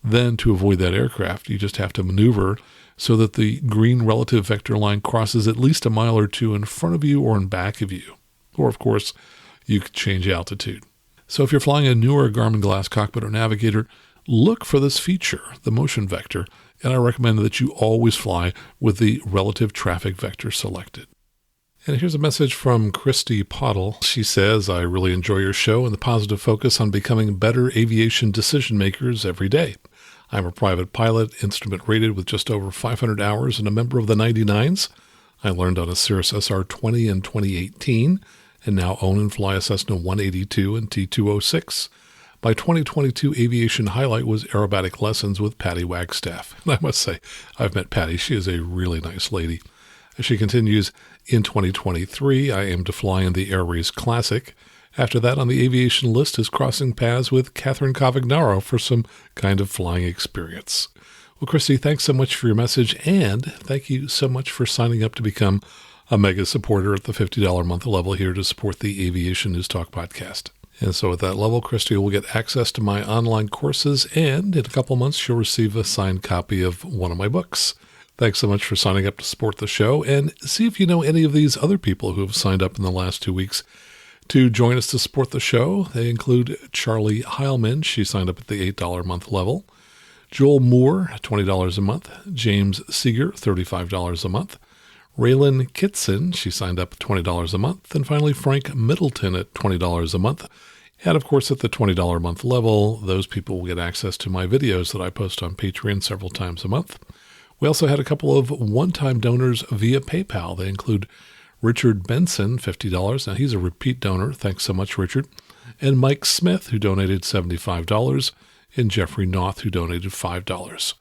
Then, to avoid that aircraft, you just have to maneuver so that the green relative vector line crosses at least a mile or two in front of you or in back of you. Or, of course, you could change altitude. So if you're flying a newer Garmin Glass cockpit or navigator, look for this feature, the motion vector, and I recommend that you always fly with the relative traffic vector selected. And here's a message from Christy Pottle. She says, I really enjoy your show and the positive focus on becoming better aviation decision makers every day. I'm a private pilot, instrument rated with just over 500 hours and a member of the 99s. I learned on a Cirrus SR20 in 2018 and now own and fly a Cessna 182 and T206. My 2022 aviation highlight was aerobatic lessons with Patty Wagstaff. And I must say, I've met Patty. She is a really nice lady. As she continues, in 2023, I aim to fly in the Air Race Classic. After that, on the aviation list is crossing paths with Catherine Cavagnaro for some kind of flying experience. Well, Christy, thanks so much for your message, and thank you so much for signing up to become a mega supporter at the $50 a month level here to support the Aviation News Talk podcast. And so at that level, Christy will get access to my online courses, and in a couple months, she'll receive a signed copy of one of my books. Thanks so much for signing up to support the show, and see if you know any of these other people who have signed up in the last 2 weeks to join us to support the show. They include Charlie Heilman. She signed up at the $8 a month level. Joel Moore, $20 a month. James Seeger, $35 a month. Raylan Kitson, she signed up at $20 a month. And finally, Frank Middleton at $20 a month. And of course, at the $20 a month level, those people will get access to my videos that I post on Patreon several times a month. We also had a couple of one-time donors via PayPal. They include Richard Benson, $50. Now, he's a repeat donor. Thanks so much, Richard. And Mike Smith, who donated $75. And Jeffrey Noth, who donated $5.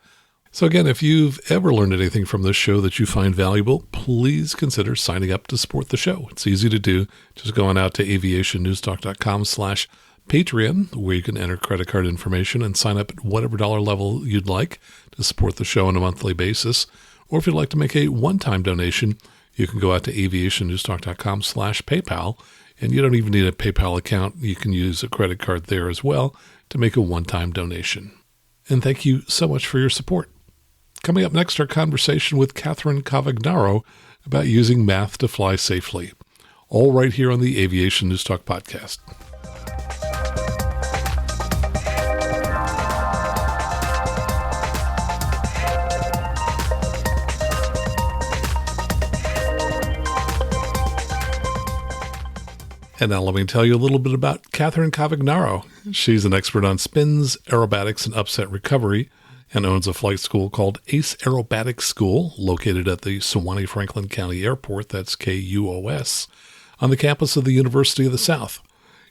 So again, if you've ever learned anything from this show that you find valuable, please consider signing up to support the show. It's easy to do. Just going out to aviationnewstalk.com/Patreon, where you can enter credit card information and sign up at whatever dollar level you'd like to support the show on a monthly basis. Or if you'd like to make a one-time donation, you can go out to aviationnewstalk.com/PayPal, and you don't even need a PayPal account. You can use a credit card there as well to make a one-time donation. And thank you so much for your support. Coming up next, our conversation with Catherine Cavagnaro about using math to fly safely. All right here on the Aviation News Talk podcast. And now let me tell you a little bit about Catherine Cavagnaro. She's an expert on spins, aerobatics, and upset recovery, and owns a flight school called Ace Aerobatics School, located at the Sewanee Franklin County Airport, that's KUOS, on the campus of the University of the South.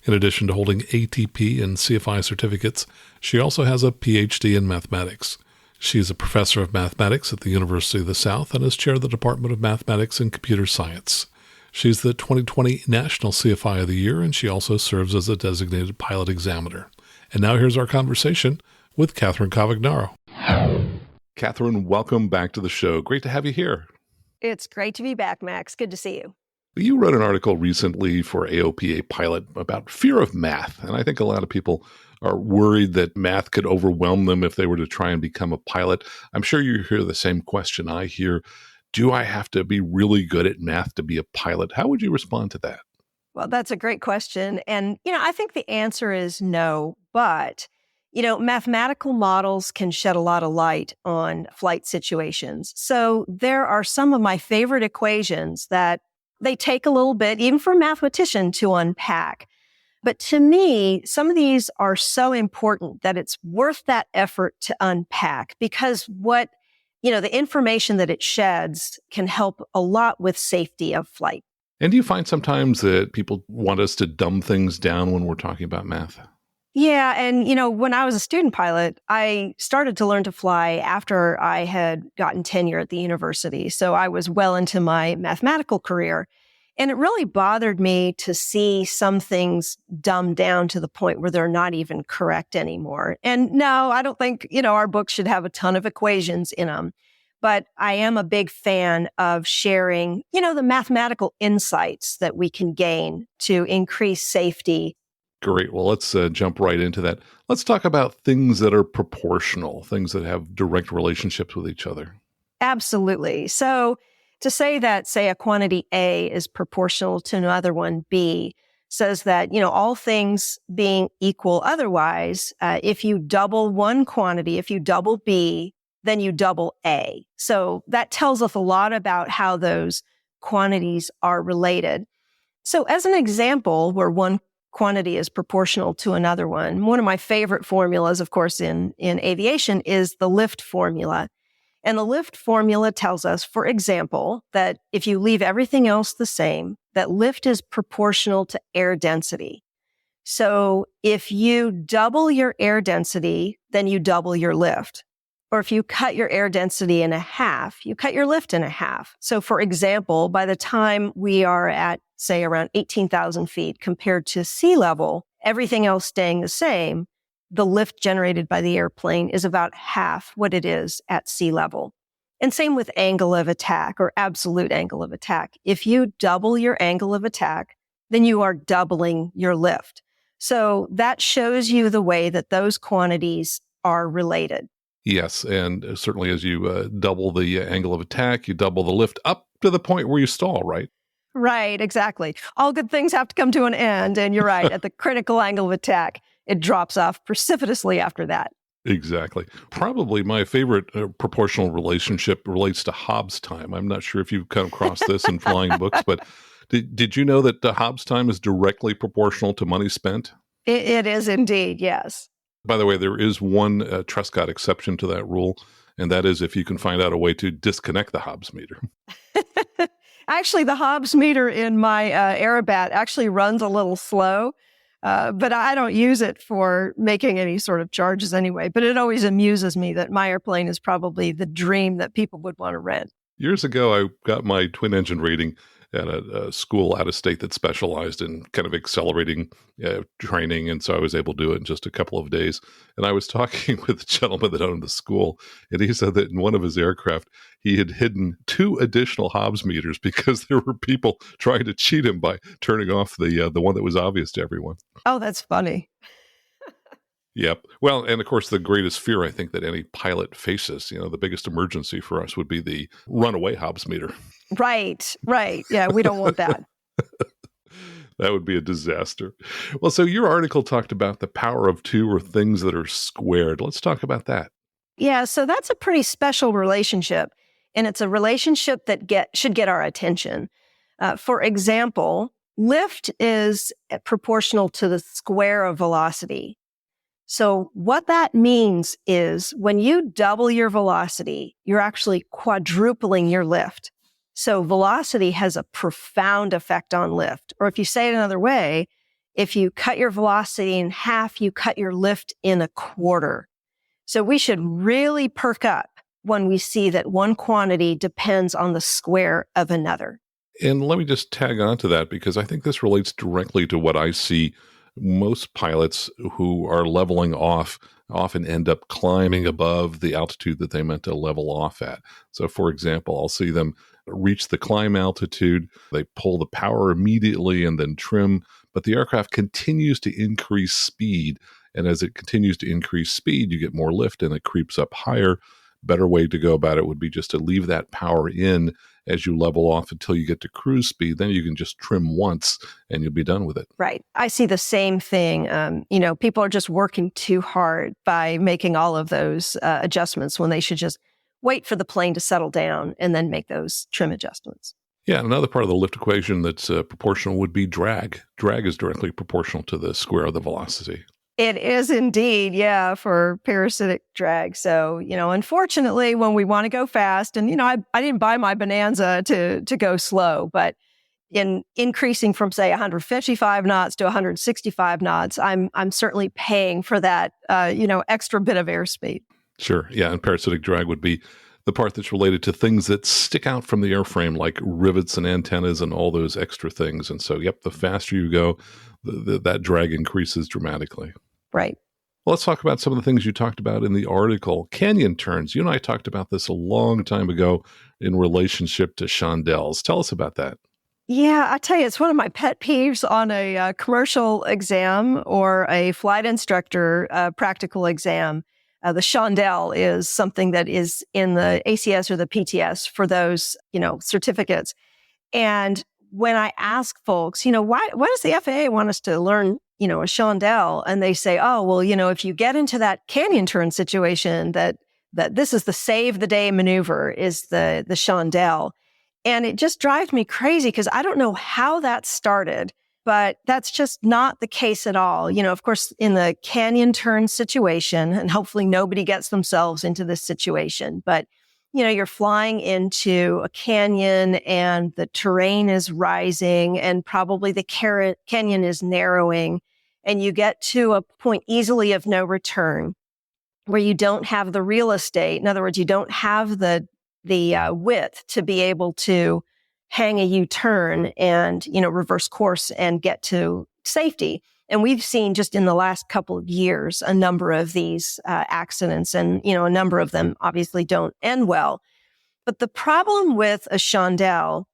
In addition to holding ATP and CFI certificates, she also has a PhD in mathematics. She is a professor of mathematics at the University of the South and is chair of the Department of Mathematics and Computer Science. She's the 2020 National CFI of the Year, and she also serves as a designated pilot examiner. And now here's our conversation with Catherine Cavagnaro. Catherine, welcome back to the show. Great to have you here. It's great to be back, Max. Good to see you. You wrote an article recently for AOPA Pilot about fear of math, and I think a lot of people are worried that math could overwhelm them if they were to try and become a pilot. I'm sure you hear the same question I hear. Do I have to be really good at math to be a pilot? How would you respond to that? Well, that's a great question. And, I think the answer is no, but mathematical models can shed a lot of light on flight situations. So there are some of my favorite equations that they take a little bit, even for a mathematician, to unpack. But to me, some of these are so important that it's worth that effort to unpack, because the information that it sheds can help a lot with safety of flight. And do you find sometimes that people want us to dumb things down when we're talking about math? Yeah. And, when I was a student pilot, I started to learn to fly after I had gotten tenure at the university. So I was well into my mathematical career. And it really bothered me to see some things dumbed down to the point where they're not even correct anymore. And no, I don't think, our books should have a ton of equations in them. But I am a big fan of sharing, the mathematical insights that we can gain to increase safety. Great. Well, let's jump right into that. Let's talk about things that are proportional, things that have direct relationships with each other. Absolutely. So to say that, say, a quantity A is proportional to another one, B, says that, all things being equal otherwise, if you double one quantity, if you double B, then you double A. So that tells us a lot about how those quantities are related. So as an example, where one quantity is proportional to another one of my favorite formulas, of course, in aviation is the lift formula. And the lift formula tells us, for example, that if you leave everything else the same, that lift is proportional to air density. So if you double your air density, then you double your lift. Or if you cut your air density in half, you cut your lift in half. So for example, by the time we are at, say, around 18,000 feet compared to sea level, everything else staying the same, the lift generated by the airplane is about half what it is at sea level. And same with angle of attack or absolute angle of attack. If you double your angle of attack, then you are doubling your lift. So that shows you the way that those quantities are related. Yes, and certainly as you double the angle of attack, you double the lift up to the point where you stall, right? Right, exactly. All good things have to come to an end, and you're right. At the critical angle of attack, it drops off precipitously after that. Exactly. Probably my favorite proportional relationship relates to Hobbs time. I'm not sure if you've come across this in flying books, but did you know that Hobbs time is directly proportional to money spent? It is indeed, yes. By the way, there is one Trescott exception to that rule, and that is if you can find out a way to disconnect the Hobbs meter. Actually, the Hobbs meter in my Aerobat actually runs a little slow, but I don't use it for making any sort of charges anyway. But it always amuses me that my airplane is probably the dream that people would want to rent. Years ago, I got my twin engine rating at a school out of state that specialized in kind of accelerating training. And so I was able to do it in just a couple of days. And I was talking with a gentleman that owned the school, and he said that in one of his aircraft, he had hidden 2 additional Hobbs meters because there were people trying to cheat him by turning off the one that was obvious to everyone. Oh, that's funny. Yep. Well, and of course, the greatest fear I think that any pilot faces, the biggest emergency for us would be the runaway Hobbs meter. Right. Yeah, we don't want that. That would be a disaster. Well, so your article talked about the power of 2 or things that are squared. Let's talk about that. Yeah, so that's a pretty special relationship, and it's a relationship that should get our attention. For example, lift is proportional to the square of velocity. So what that means is when you double your velocity, you're actually quadrupling your lift. So velocity has a profound effect on lift. Or if you say it another way, if you cut your velocity in half, you cut your lift in a quarter. So we should really perk up when we see that one quantity depends on the square of another. And let me just tag on to that because I think this relates directly to what I see most pilots who are leveling off often end up climbing above the altitude that they meant to level off at. So, for example, I'll see them reach the climb altitude, they pull the power immediately and then trim, but the aircraft continues to increase speed. And as it continues to increase speed, you get more lift and it creeps up higher. Better way to go about it would be just to leave that power in as you level off until you get to cruise speed. Then you can just trim once and you'll be done with it. Right. I see the same thing. People are just working too hard by making all of those adjustments when they should just wait for the plane to settle down and then make those trim adjustments. Yeah, another part of the lift equation that's proportional would be drag. Drag is directly proportional to the square of the velocity. It is indeed, yeah, for parasitic drag. So, unfortunately, when we want to go fast, and, I didn't buy my Bonanza to go slow, but in increasing from, say, 155 knots to 165 knots, I'm certainly paying for that, extra bit of airspeed. Sure. Yeah. And parasitic drag would be the part that's related to things that stick out from the airframe, like rivets and antennas and all those extra things. And so, yep, the faster you go, that drag increases dramatically. Right. Well, let's talk about some of the things you talked about in the article. Canyon turns. You and I talked about this a long time ago in relationship to chandelles. Tell us about that. Yeah, I tell you, it's one of my pet peeves on a commercial exam or a flight instructor practical exam. The chandelle is something that is in the ACS or the PTS for those, certificates. And when I ask folks, why does the FAA want us to learn, a chandelle? And they say, oh, well, if you get into that canyon turn situation, that this is the save the day maneuver is the chandelle. And it just drives me crazy because I don't know how that started, but that's just not the case at all. Of course, in the canyon turn situation, and hopefully nobody gets themselves into this situation, but you're flying into a canyon and the terrain is rising and probably the canyon is narrowing, and you get to a point easily of no return where you don't have the real estate. In other words, you don't have the width to be able to hang a U-turn and, reverse course and get to safety. And we've seen just in the last couple of years a number of these accidents, and, a number of them obviously don't end well. But the problem with a chandelle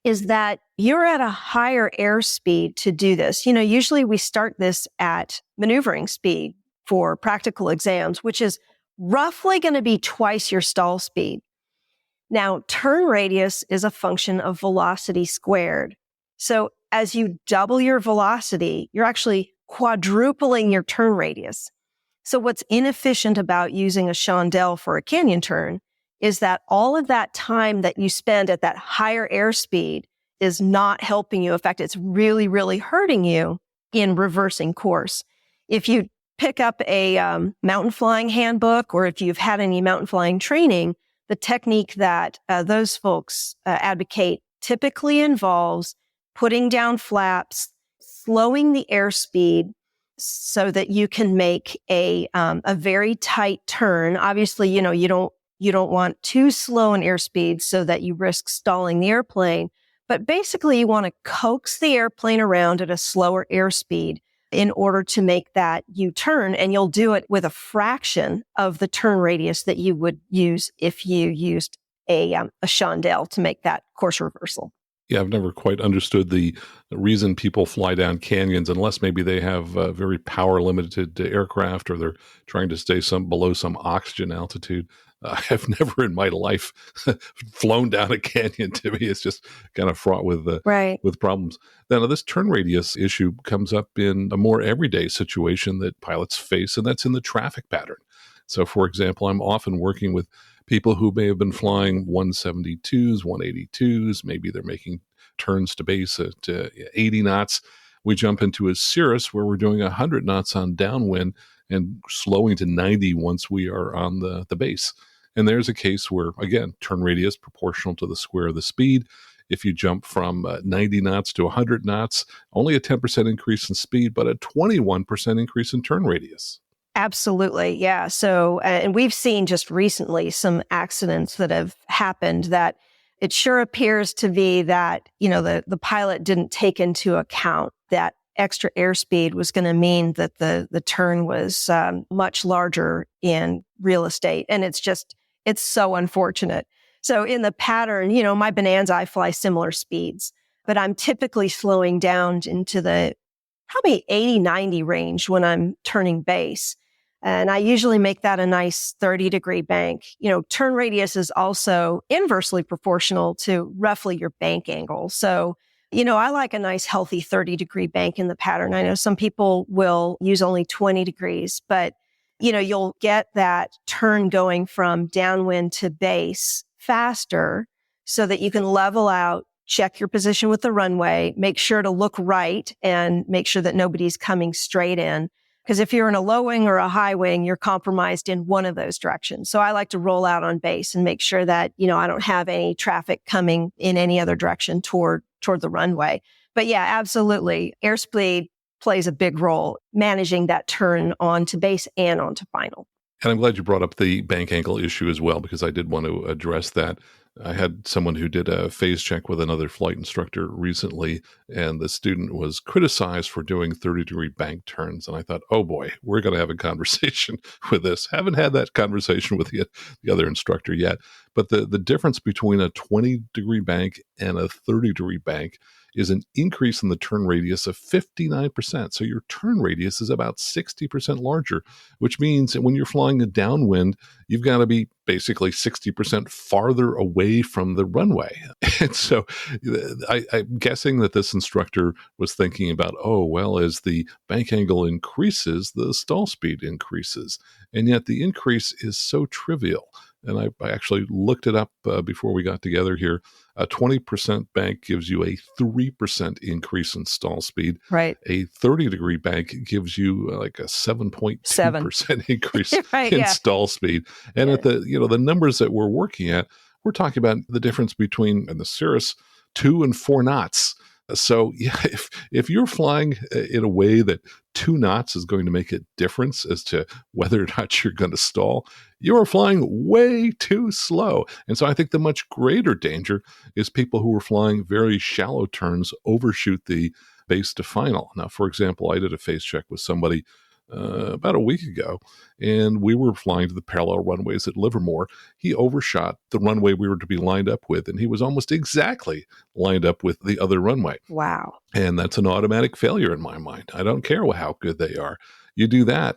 is that you're at a higher airspeed to do this. Usually we start this at maneuvering speed for practical exams, which is roughly going to be twice your stall speed. Now, turn radius is a function of velocity squared. So as you double your velocity, you're actually quadrupling your turn radius. So what's inefficient about using a chandelle for a canyon turn is that all of that time that you spend at that higher airspeed is not helping you. In fact, it's really, really hurting you in reversing course. If you pick up a mountain flying handbook, or if you've had any mountain flying training, the technique that those folks advocate typically involves putting down flaps, slowing the airspeed so that you can make a very tight turn. Obviously, you don't want too slow an airspeed so that you risk stalling the airplane. But basically, you want to coax the airplane around at a slower airspeed in order to make that U-turn, and you'll do it with a fraction of the turn radius that you would use if you used a chandelle to make that course reversal. Yeah, I've never quite understood the reason people fly down canyons, unless maybe they have very power limited aircraft, or they're trying to stay below some oxygen altitude. I've never in my life flown down a canyon. To me, it's just kind of fraught with problems. Now, this turn radius issue comes up in a more everyday situation that pilots face, and that's in the traffic pattern. So, for example, I'm often working with people who may have been flying 172s, 182s. Maybe they're making turns to base at 80 knots. We jump into a Cirrus where we're doing 100 knots on downwind and slowing to 90 once we are on the base. And there's a case where, again, turn radius proportional to the square of the speed. If you jump from 90 knots to 100 knots, only a 10% increase in speed, but a 21% increase in turn radius. Absolutely. Yeah. So, and we've seen just recently some accidents that have happened that it sure appears to be that, the pilot didn't take into account that extra airspeed was going to mean that the turn was much larger in real estate. And it's so unfortunate. So in the pattern, my Bonanza, I fly similar speeds, but I'm typically slowing down into the probably 80, 90 range when I'm turning base. And I usually make that a nice 30-degree bank. Turn radius is also inversely proportional to roughly your bank angle. So, I like a nice healthy 30-degree bank in the pattern. I know some people will use only 20 degrees, but, you'll get that turn going from downwind to base faster so that you can level out, check your position with the runway, make sure to look right and make sure that nobody's coming straight in. Because if you're in a low wing or a high wing, you're compromised in one of those directions. So I like to roll out on base and make sure that, I don't have any traffic coming in any other direction toward the runway. But yeah, absolutely. Airspeed plays a big role managing that turn onto base and onto final. And I'm glad you brought up the bank angle issue as well, because I did want to address that. I had someone who did a phase check with another flight instructor recently, and the student was criticized for doing 30-degree bank turns. And I thought, oh boy, we're going to have a conversation with this. Haven't had that conversation with the other instructor yet. But the difference between a 20-degree bank and a 30-degree bank is an increase in the turn radius of 59%. So your turn radius is about 60% larger, which means that when you're flying a downwind, you've got to be basically 60% farther away from the runway. And so I'm guessing that this instructor was thinking about, oh, well, as the bank angle increases, the stall speed increases. And yet the increase is so trivial. And I actually looked it up before we got together here. A 20% bank gives you a 3% increase in stall speed. Right. A 30-degree bank gives you like a 7.2% increase right, in stall speed. And at the numbers that we're working at, we're talking about the difference between, in the Cirrus, 2 and 4 knots. So yeah, if you're flying in a way that 2 knots is going to make a difference as to whether or not you're going to stall, you are flying way too slow. And so I think the much greater danger is people who are flying very shallow turns overshoot the base to final. Now, for example, I did a phase check with somebody about a week ago, and we were flying to the parallel runways at Livermore. He overshot the runway we were to be lined up with, and he was almost exactly lined up with the other runway. Wow. And that's an automatic failure in my mind. I don't care how good they are. You do that,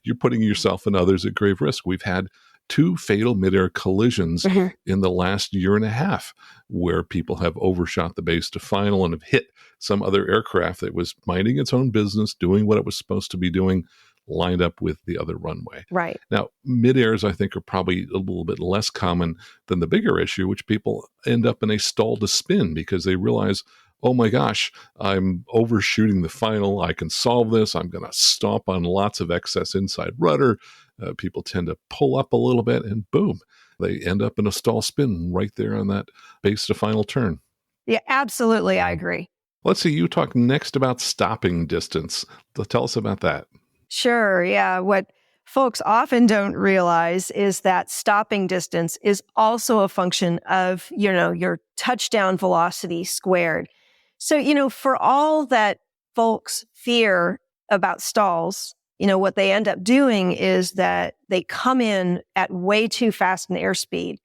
you're putting yourself and others at grave risk. We've had 2 fatal midair collisions in the last year and a half where people have overshot the base to final and have hit some other aircraft that was minding its own business, doing what it was supposed to be doing, lined up with the other runway. Right. Now, midairs, I think, are probably a little bit less common than the bigger issue, which people end up in a stall to spin because they realize, oh my gosh, I'm overshooting the final. I can solve this. I'm going to stomp on lots of excess inside rudder. People tend to pull up a little bit and boom, they end up in a stall spin right there on that base to final turn. Yeah, absolutely. I agree. Let's see, you talk next about stopping distance. Tell us about that. Sure. Yeah. What folks often don't realize is that stopping distance is also a function of, your touchdown velocity squared. So, for all that folks fear about stalls, what they end up doing is that they come in at way too fast an airspeed.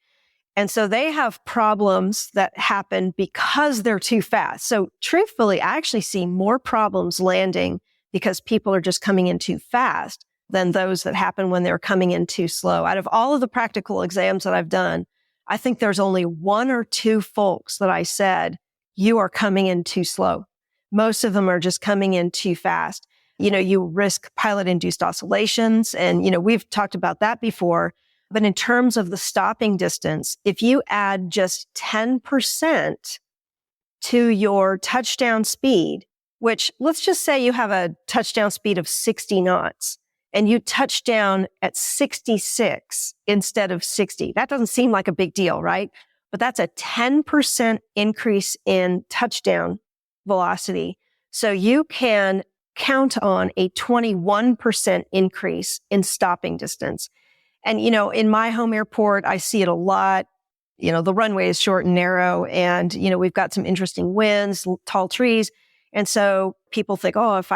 And so they have problems that happen because they're too fast. So truthfully, I actually see more problems landing because people are just coming in too fast than those that happen when they're coming in too slow. Out of all of the practical exams that I've done, I think there's only 1 or 2 folks that I said, you are coming in too slow. Most of them are just coming in too fast. You risk pilot-induced oscillations, and, we've talked about that before. But in terms of the stopping distance, if you add just 10% to your touchdown speed, which let's just say you have a touchdown speed of 60 knots and you touch down at 66 instead of 60, that doesn't seem like a big deal, right? But that's a 10% increase in touchdown velocity. So you can count on a 21% increase in stopping distance. And, in my home airport, I see it a lot. The runway is short and narrow and, we've got some interesting winds, tall trees. And so people think, oh, if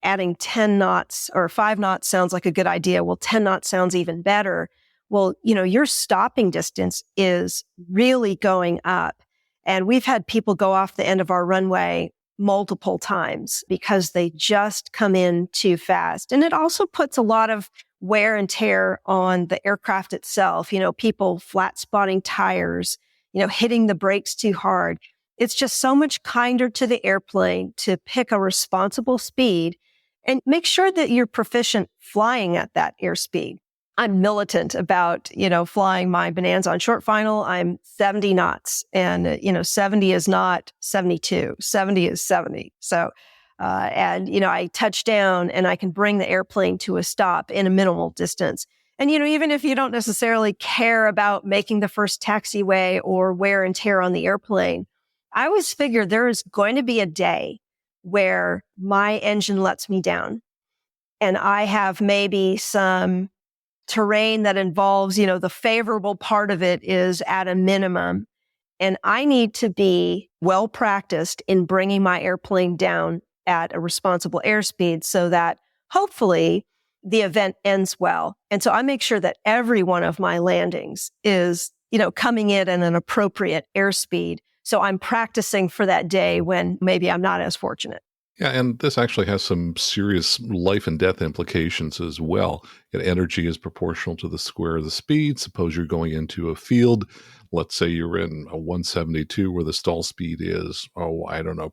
adding 10 knots or 5 knots sounds like a good idea, well, 10 knots sounds even better. Well, your stopping distance is really going up. And we've had people go off the end of our runway multiple times because they just come in too fast. And it also puts a lot of wear and tear on the aircraft itself. People flat spotting tires, hitting the brakes too hard. It's just so much kinder to the airplane to pick a responsible speed and make sure that you're proficient flying at that airspeed. I'm militant about, flying my Bonanza on short final. I'm 70 knots and, 70 is not 72. 70 is 70. So And, I touch down and I can bring the airplane to a stop in a minimal distance. And, even if you don't necessarily care about making the first taxiway or wear and tear on the airplane, I always figure there is going to be a day where my engine lets me down and I have maybe some terrain that involves, the favorable part of it is at a minimum. And I need to be well practiced in bringing my airplane down at a responsible airspeed so that hopefully the event ends well. And so I make sure that every one of my landings is, coming in at an appropriate airspeed. So I'm practicing for that day when maybe I'm not as fortunate. Yeah, and this actually has some serious life and death implications as well. Energy is proportional to the square of the speed. Suppose you're going into a field. Let's say you're in a 172 where the stall speed is,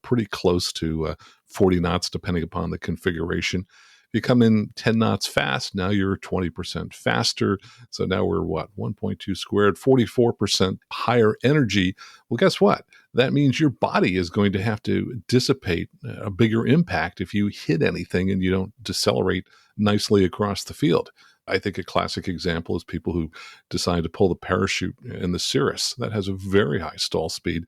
pretty close to 40 knots, depending upon the configuration. If you come in 10 knots fast, now you're 20% faster. So now we're 1.2 squared, 44% higher energy. Well, guess what? That means your body is going to have to dissipate a bigger impact if you hit anything and you don't decelerate nicely across the field. I think a classic example is people who decide to pull the parachute in the Cirrus. That has a very high stall speed.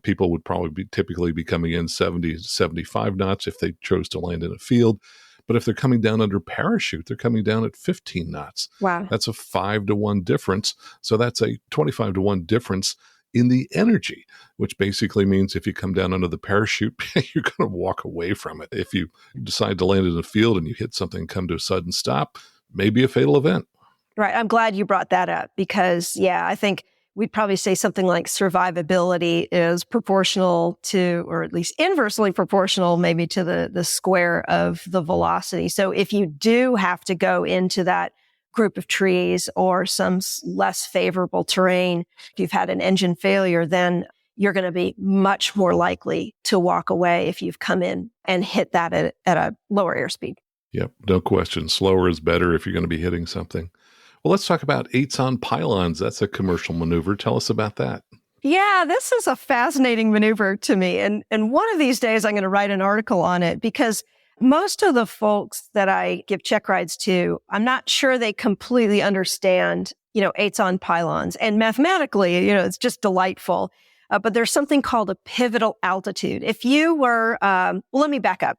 People would probably typically be coming in 70 to 75 knots if they chose to land in a field. But if they're coming down under parachute, they're coming down at 15 knots. Wow. That's a 5-to-1 difference. So that's a 25-to-1 difference in the energy, which basically means if you come down under the parachute, you're going to walk away from it. If you decide to land in a field and you hit something and come to a sudden stop, maybe a fatal event. Right. I'm glad you brought that up because, I think we'd probably say something like survivability is proportional to, or at least inversely proportional maybe to the square of the velocity. So if you do have to go into that group of trees or some less favorable terrain, if you've had an engine failure, then you're going to be much more likely to walk away if you've come in and hit that at a lower airspeed. Yep, no question. Slower is better if you're going to be hitting something. Well, let's talk about eights on pylons. That's a commercial maneuver. Tell us about that. Yeah, this is a fascinating maneuver to me. And one of these days, I'm going to write an article on it because most of the folks that I give check rides to, I'm not sure they completely understand, eights on pylons. And mathematically, it's just delightful. But there's something called a pivotal altitude. If you were, let me back up.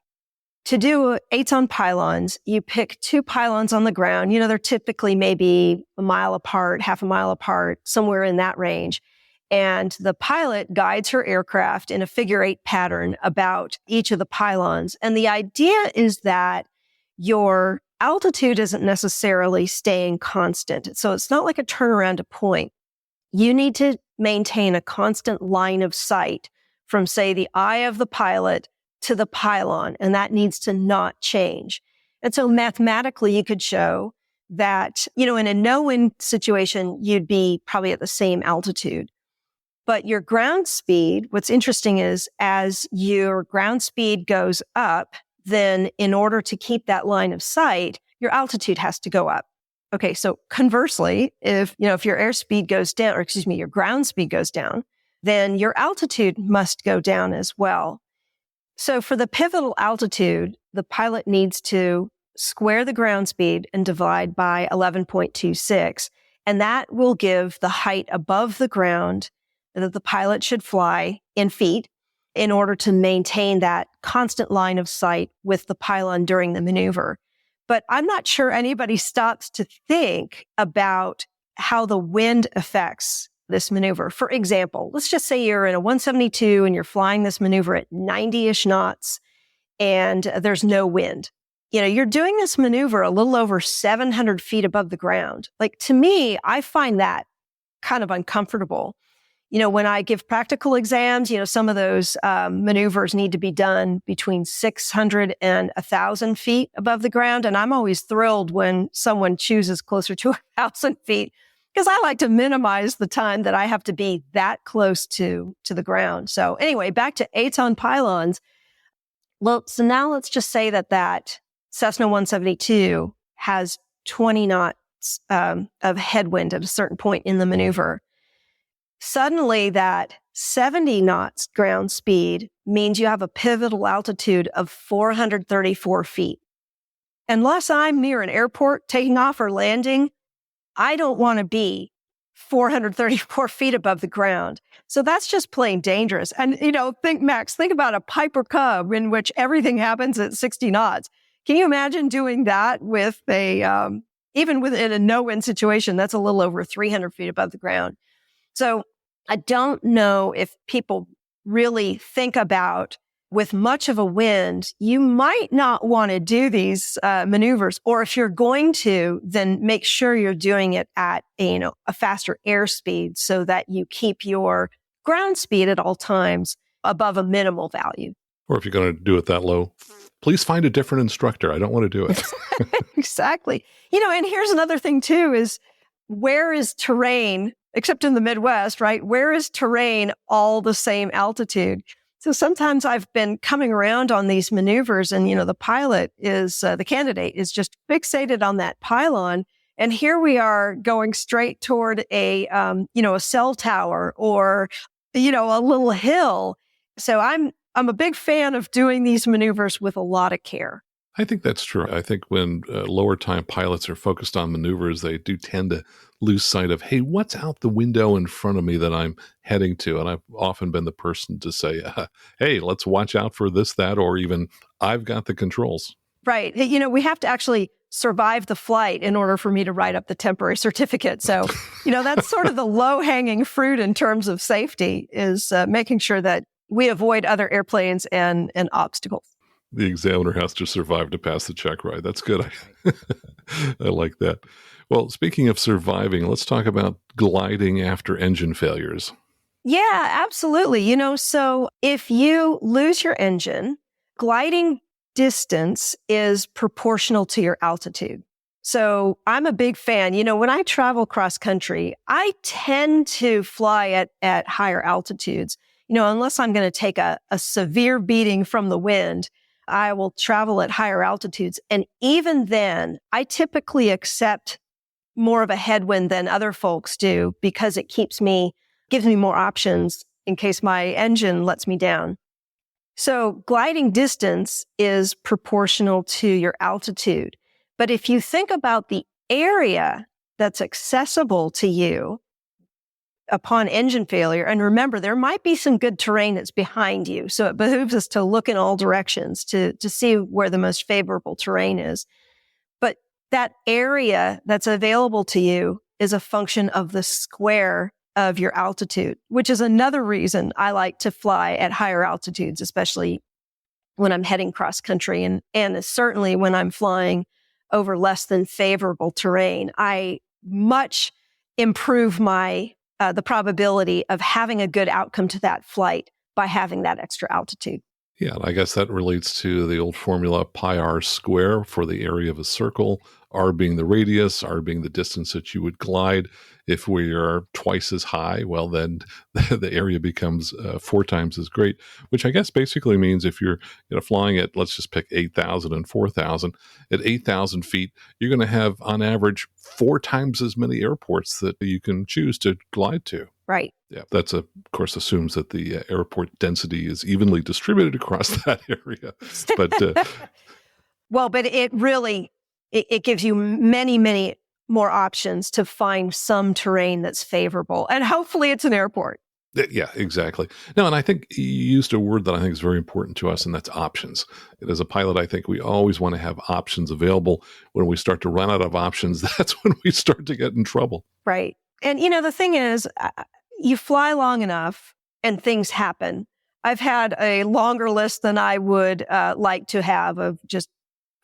To do eights on pylons, you pick two pylons on the ground. They're typically maybe a mile apart, half a mile apart, somewhere in that range. And the pilot guides her aircraft in a figure-8 pattern about each of the pylons. And the idea is that your altitude isn't necessarily staying constant. So it's not like a turnaround to point. You need to maintain a constant line of sight from, say, the eye of the pilot to the pylon, and that needs to not change. And so mathematically, you could show that, in a no-wind situation, you'd be probably at the same altitude. But your ground speed, what's interesting is as your ground speed goes up, then in order to keep that line of sight, your altitude has to go up. Okay, so conversely, if your airspeed goes down, or your ground speed goes down, then your altitude must go down as well. So for the pivotal altitude, the pilot needs to square the ground speed and divide by 11.26. And that will give the height above the ground that the pilot should fly in feet in order to maintain that constant line of sight with the pylon during the maneuver. But I'm not sure anybody stops to think about how the wind affects this maneuver. For example, let's just say you're in a 172 and you're flying this maneuver at 90-ish knots and there's no wind. You're doing this maneuver a little over 700 feet above the ground. Like, to me, I find that kind of uncomfortable. When I give practical exams, some of those maneuvers need to be done between 600 and 1,000 feet above the ground. And I'm always thrilled when someone chooses closer to 1,000 feet because I like to minimize the time that I have to be that close to the ground. So anyway, back to eights on pylons. Well, so now let's just say that Cessna 172 has 20 knots of headwind at a certain point in the maneuver. suddenly that 70 knots ground speed means you have a pivotal altitude of 434 feet. Unless I'm near an airport taking off or landing, I don't want to be 434 feet above the ground. So that's just plain dangerous. And, think about a Piper Cub in which everything happens at 60 knots. Can you imagine doing that with even within a no-wind situation, that's a little over 300 feet above the ground. So I don't know if people really think about, with much of a wind, you might not want to do these maneuvers. Or if you're going to, then make sure you're doing it at a faster airspeed so that you keep your ground speed at all times above a minimal value. Or if you're going to do it that low, please find a different instructor. I don't want to do it. Exactly. And here's another thing too, is where is terrain, except in the Midwest, right? Where is terrain all the same altitude? So sometimes I've been coming around on these maneuvers and, the pilot is, the candidate is just fixated on that pylon. And here we are going straight toward a cell tower or, a little hill. So I'm a big fan of doing these maneuvers with a lot of care. I think that's true. I think when lower time pilots are focused on maneuvers, they do tend to lose sight of, hey, what's out the window in front of me that I'm heading to? And I've often been the person to say, hey, let's watch out for this, that, or even I've got the controls. Right. We have to actually survive the flight in order for me to write up the temporary certificate. So, that's sort of the low-hanging fruit in terms of safety, is making sure that we avoid other airplanes and obstacles. The examiner has to survive to pass the check ride. That's good. I like that. Well, speaking of surviving, let's talk about gliding after engine failures. Yeah, absolutely. So if you lose your engine, gliding distance is proportional to your altitude. So I'm a big fan. When I travel cross country, I tend to fly at higher altitudes. Unless I'm going to take a severe beating from the wind, I will travel at higher altitudes. And even then, I typically accept more of a headwind than other folks do because it gives me more options in case my engine lets me down. So gliding distance is proportional to your altitude. But if you think about the area that's accessible to you upon engine failure, and remember, there might be some good terrain that's behind you. So it behooves us to look in all directions to see where the most favorable terrain is. But that area that's available to you is a function of the square of your altitude, which is another reason I like to fly at higher altitudes, especially when I'm heading cross country and certainly when I'm flying over less than favorable terrain. I much improve the probability of having a good outcome to that flight by having that extra altitude. Yeah, and I guess that relates to the old formula pi r square for the area of a circle, r being the radius, r being the distance that you would glide. If we are twice as high, well, then the area becomes 4 times as great, which I guess basically means if you're flying at, let's just pick 8,000 and 4,000, at 8,000 feet, you're going to have on average 4 times as many airports that you can choose to glide to. Right. Yeah, that's of course assumes that the airport density is evenly distributed across that area. But well, but it really it gives you many, many more options to find some terrain that's favorable, and hopefully it's an airport. Yeah, exactly. No, and I think you used a word that I think is very important to us, and that's options. And as a pilot, I think we always want to have options available. When we start to run out of options, that's when we start to get in trouble. Right. And the thing is, you fly long enough and things happen. I've had a longer list than I would like to have of just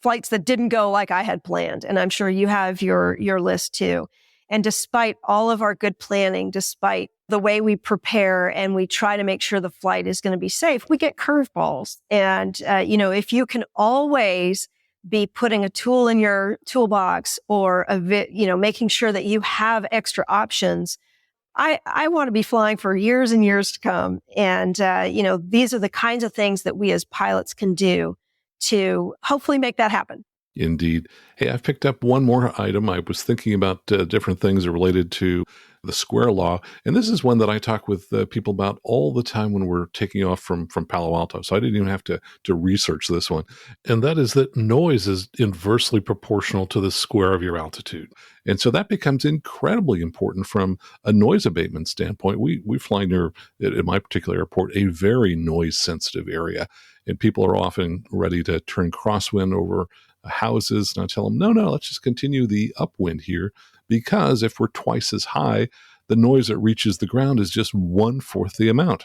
flights that didn't go like I had planned. And I'm sure you have your list too. And despite all of our good planning, despite the way we prepare and we try to make sure the flight is going to be safe, we get curveballs. And, if you can always be putting a tool in your toolbox or, making sure that you have extra options, I want to be flying for years and years to come. And, these are the kinds of things that we as pilots can do to hopefully make that happen. Indeed. Hey, I've picked up one more item. I was thinking about different things related to the square law. And this is one that I talk with people about all the time when we're taking off from Palo Alto. So I didn't even have to research this one. And that is that noise is inversely proportional to the square of your altitude. And so that becomes incredibly important from a noise abatement standpoint. We fly near, at my particular airport, a very noise sensitive area. And people are often ready to turn crosswind over houses. And I tell them, no, let's just continue the upwind here, because if we're twice as high, the noise that reaches the ground is just 1/4 the amount.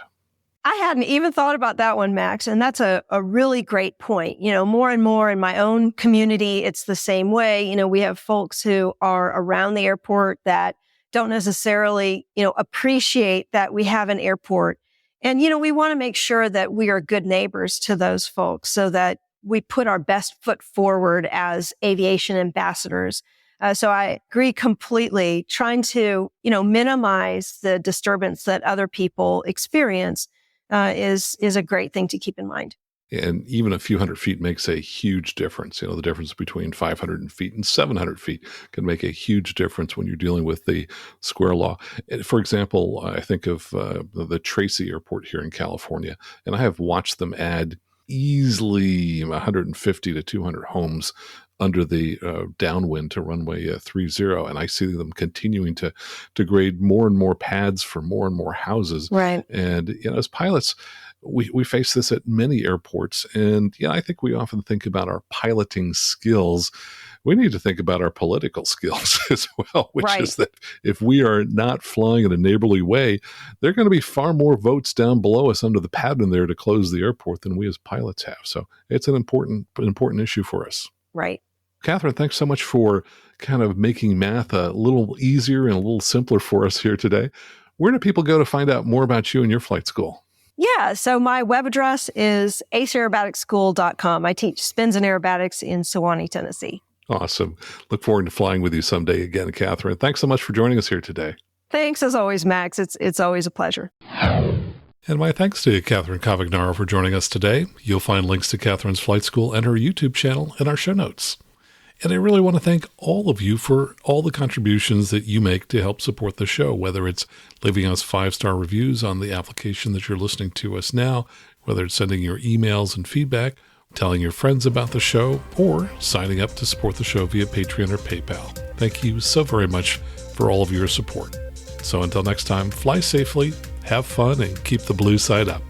I hadn't even thought about that one, Max. And that's a really great point. More and more in my own community, it's the same way. We have folks who are around the airport that don't necessarily, appreciate that we have an airport. And, we want to make sure that we are good neighbors to those folks so that we put our best foot forward as aviation ambassadors. So I agree completely. Trying to, minimize the disturbance that other people experience is a great thing to keep in mind. And even a few hundred feet makes a huge difference. The difference between 500 feet and 700 feet can make a huge difference when you're dealing with the square law. For example, I think of the Tracy Airport here in California, and I have watched them add easily 150 to 200 homes under the downwind to runway 30, and I see them continuing to grade more and more pads for more and more houses. Right. And as pilots, we face this at many airports, and I think we often think about our piloting skills. We need to think about our political skills as well, which is that if we are not flying in a neighborly way, there are going to be far more votes down below us under the pattern there to close the airport than we as pilots have. So it's an important issue for us. Right. Catherine, thanks so much for kind of making math a little easier and a little simpler for us here today. Where do people go to find out more about you and your flight school? Yeah, so my web address is aceaerobaticschool.com. I teach spins and aerobatics in Sewanee, Tennessee. Awesome. Look forward to flying with you someday again, Catherine. Thanks so much for joining us here today. Thanks as always, Max. It's always a pleasure. And my thanks to Catherine Cavagnaro for joining us today. You'll find links to Catherine's flight school and her YouTube channel in our show notes. And I really want to thank all of you for all the contributions that you make to help support the show, whether it's leaving us 5-star reviews on the application that you're listening to us now, whether it's sending your emails and feedback, telling your friends about the show, or signing up to support the show via Patreon or PayPal. Thank you so very much for all of your support. So until next time, fly safely, have fun, and keep the blue side up.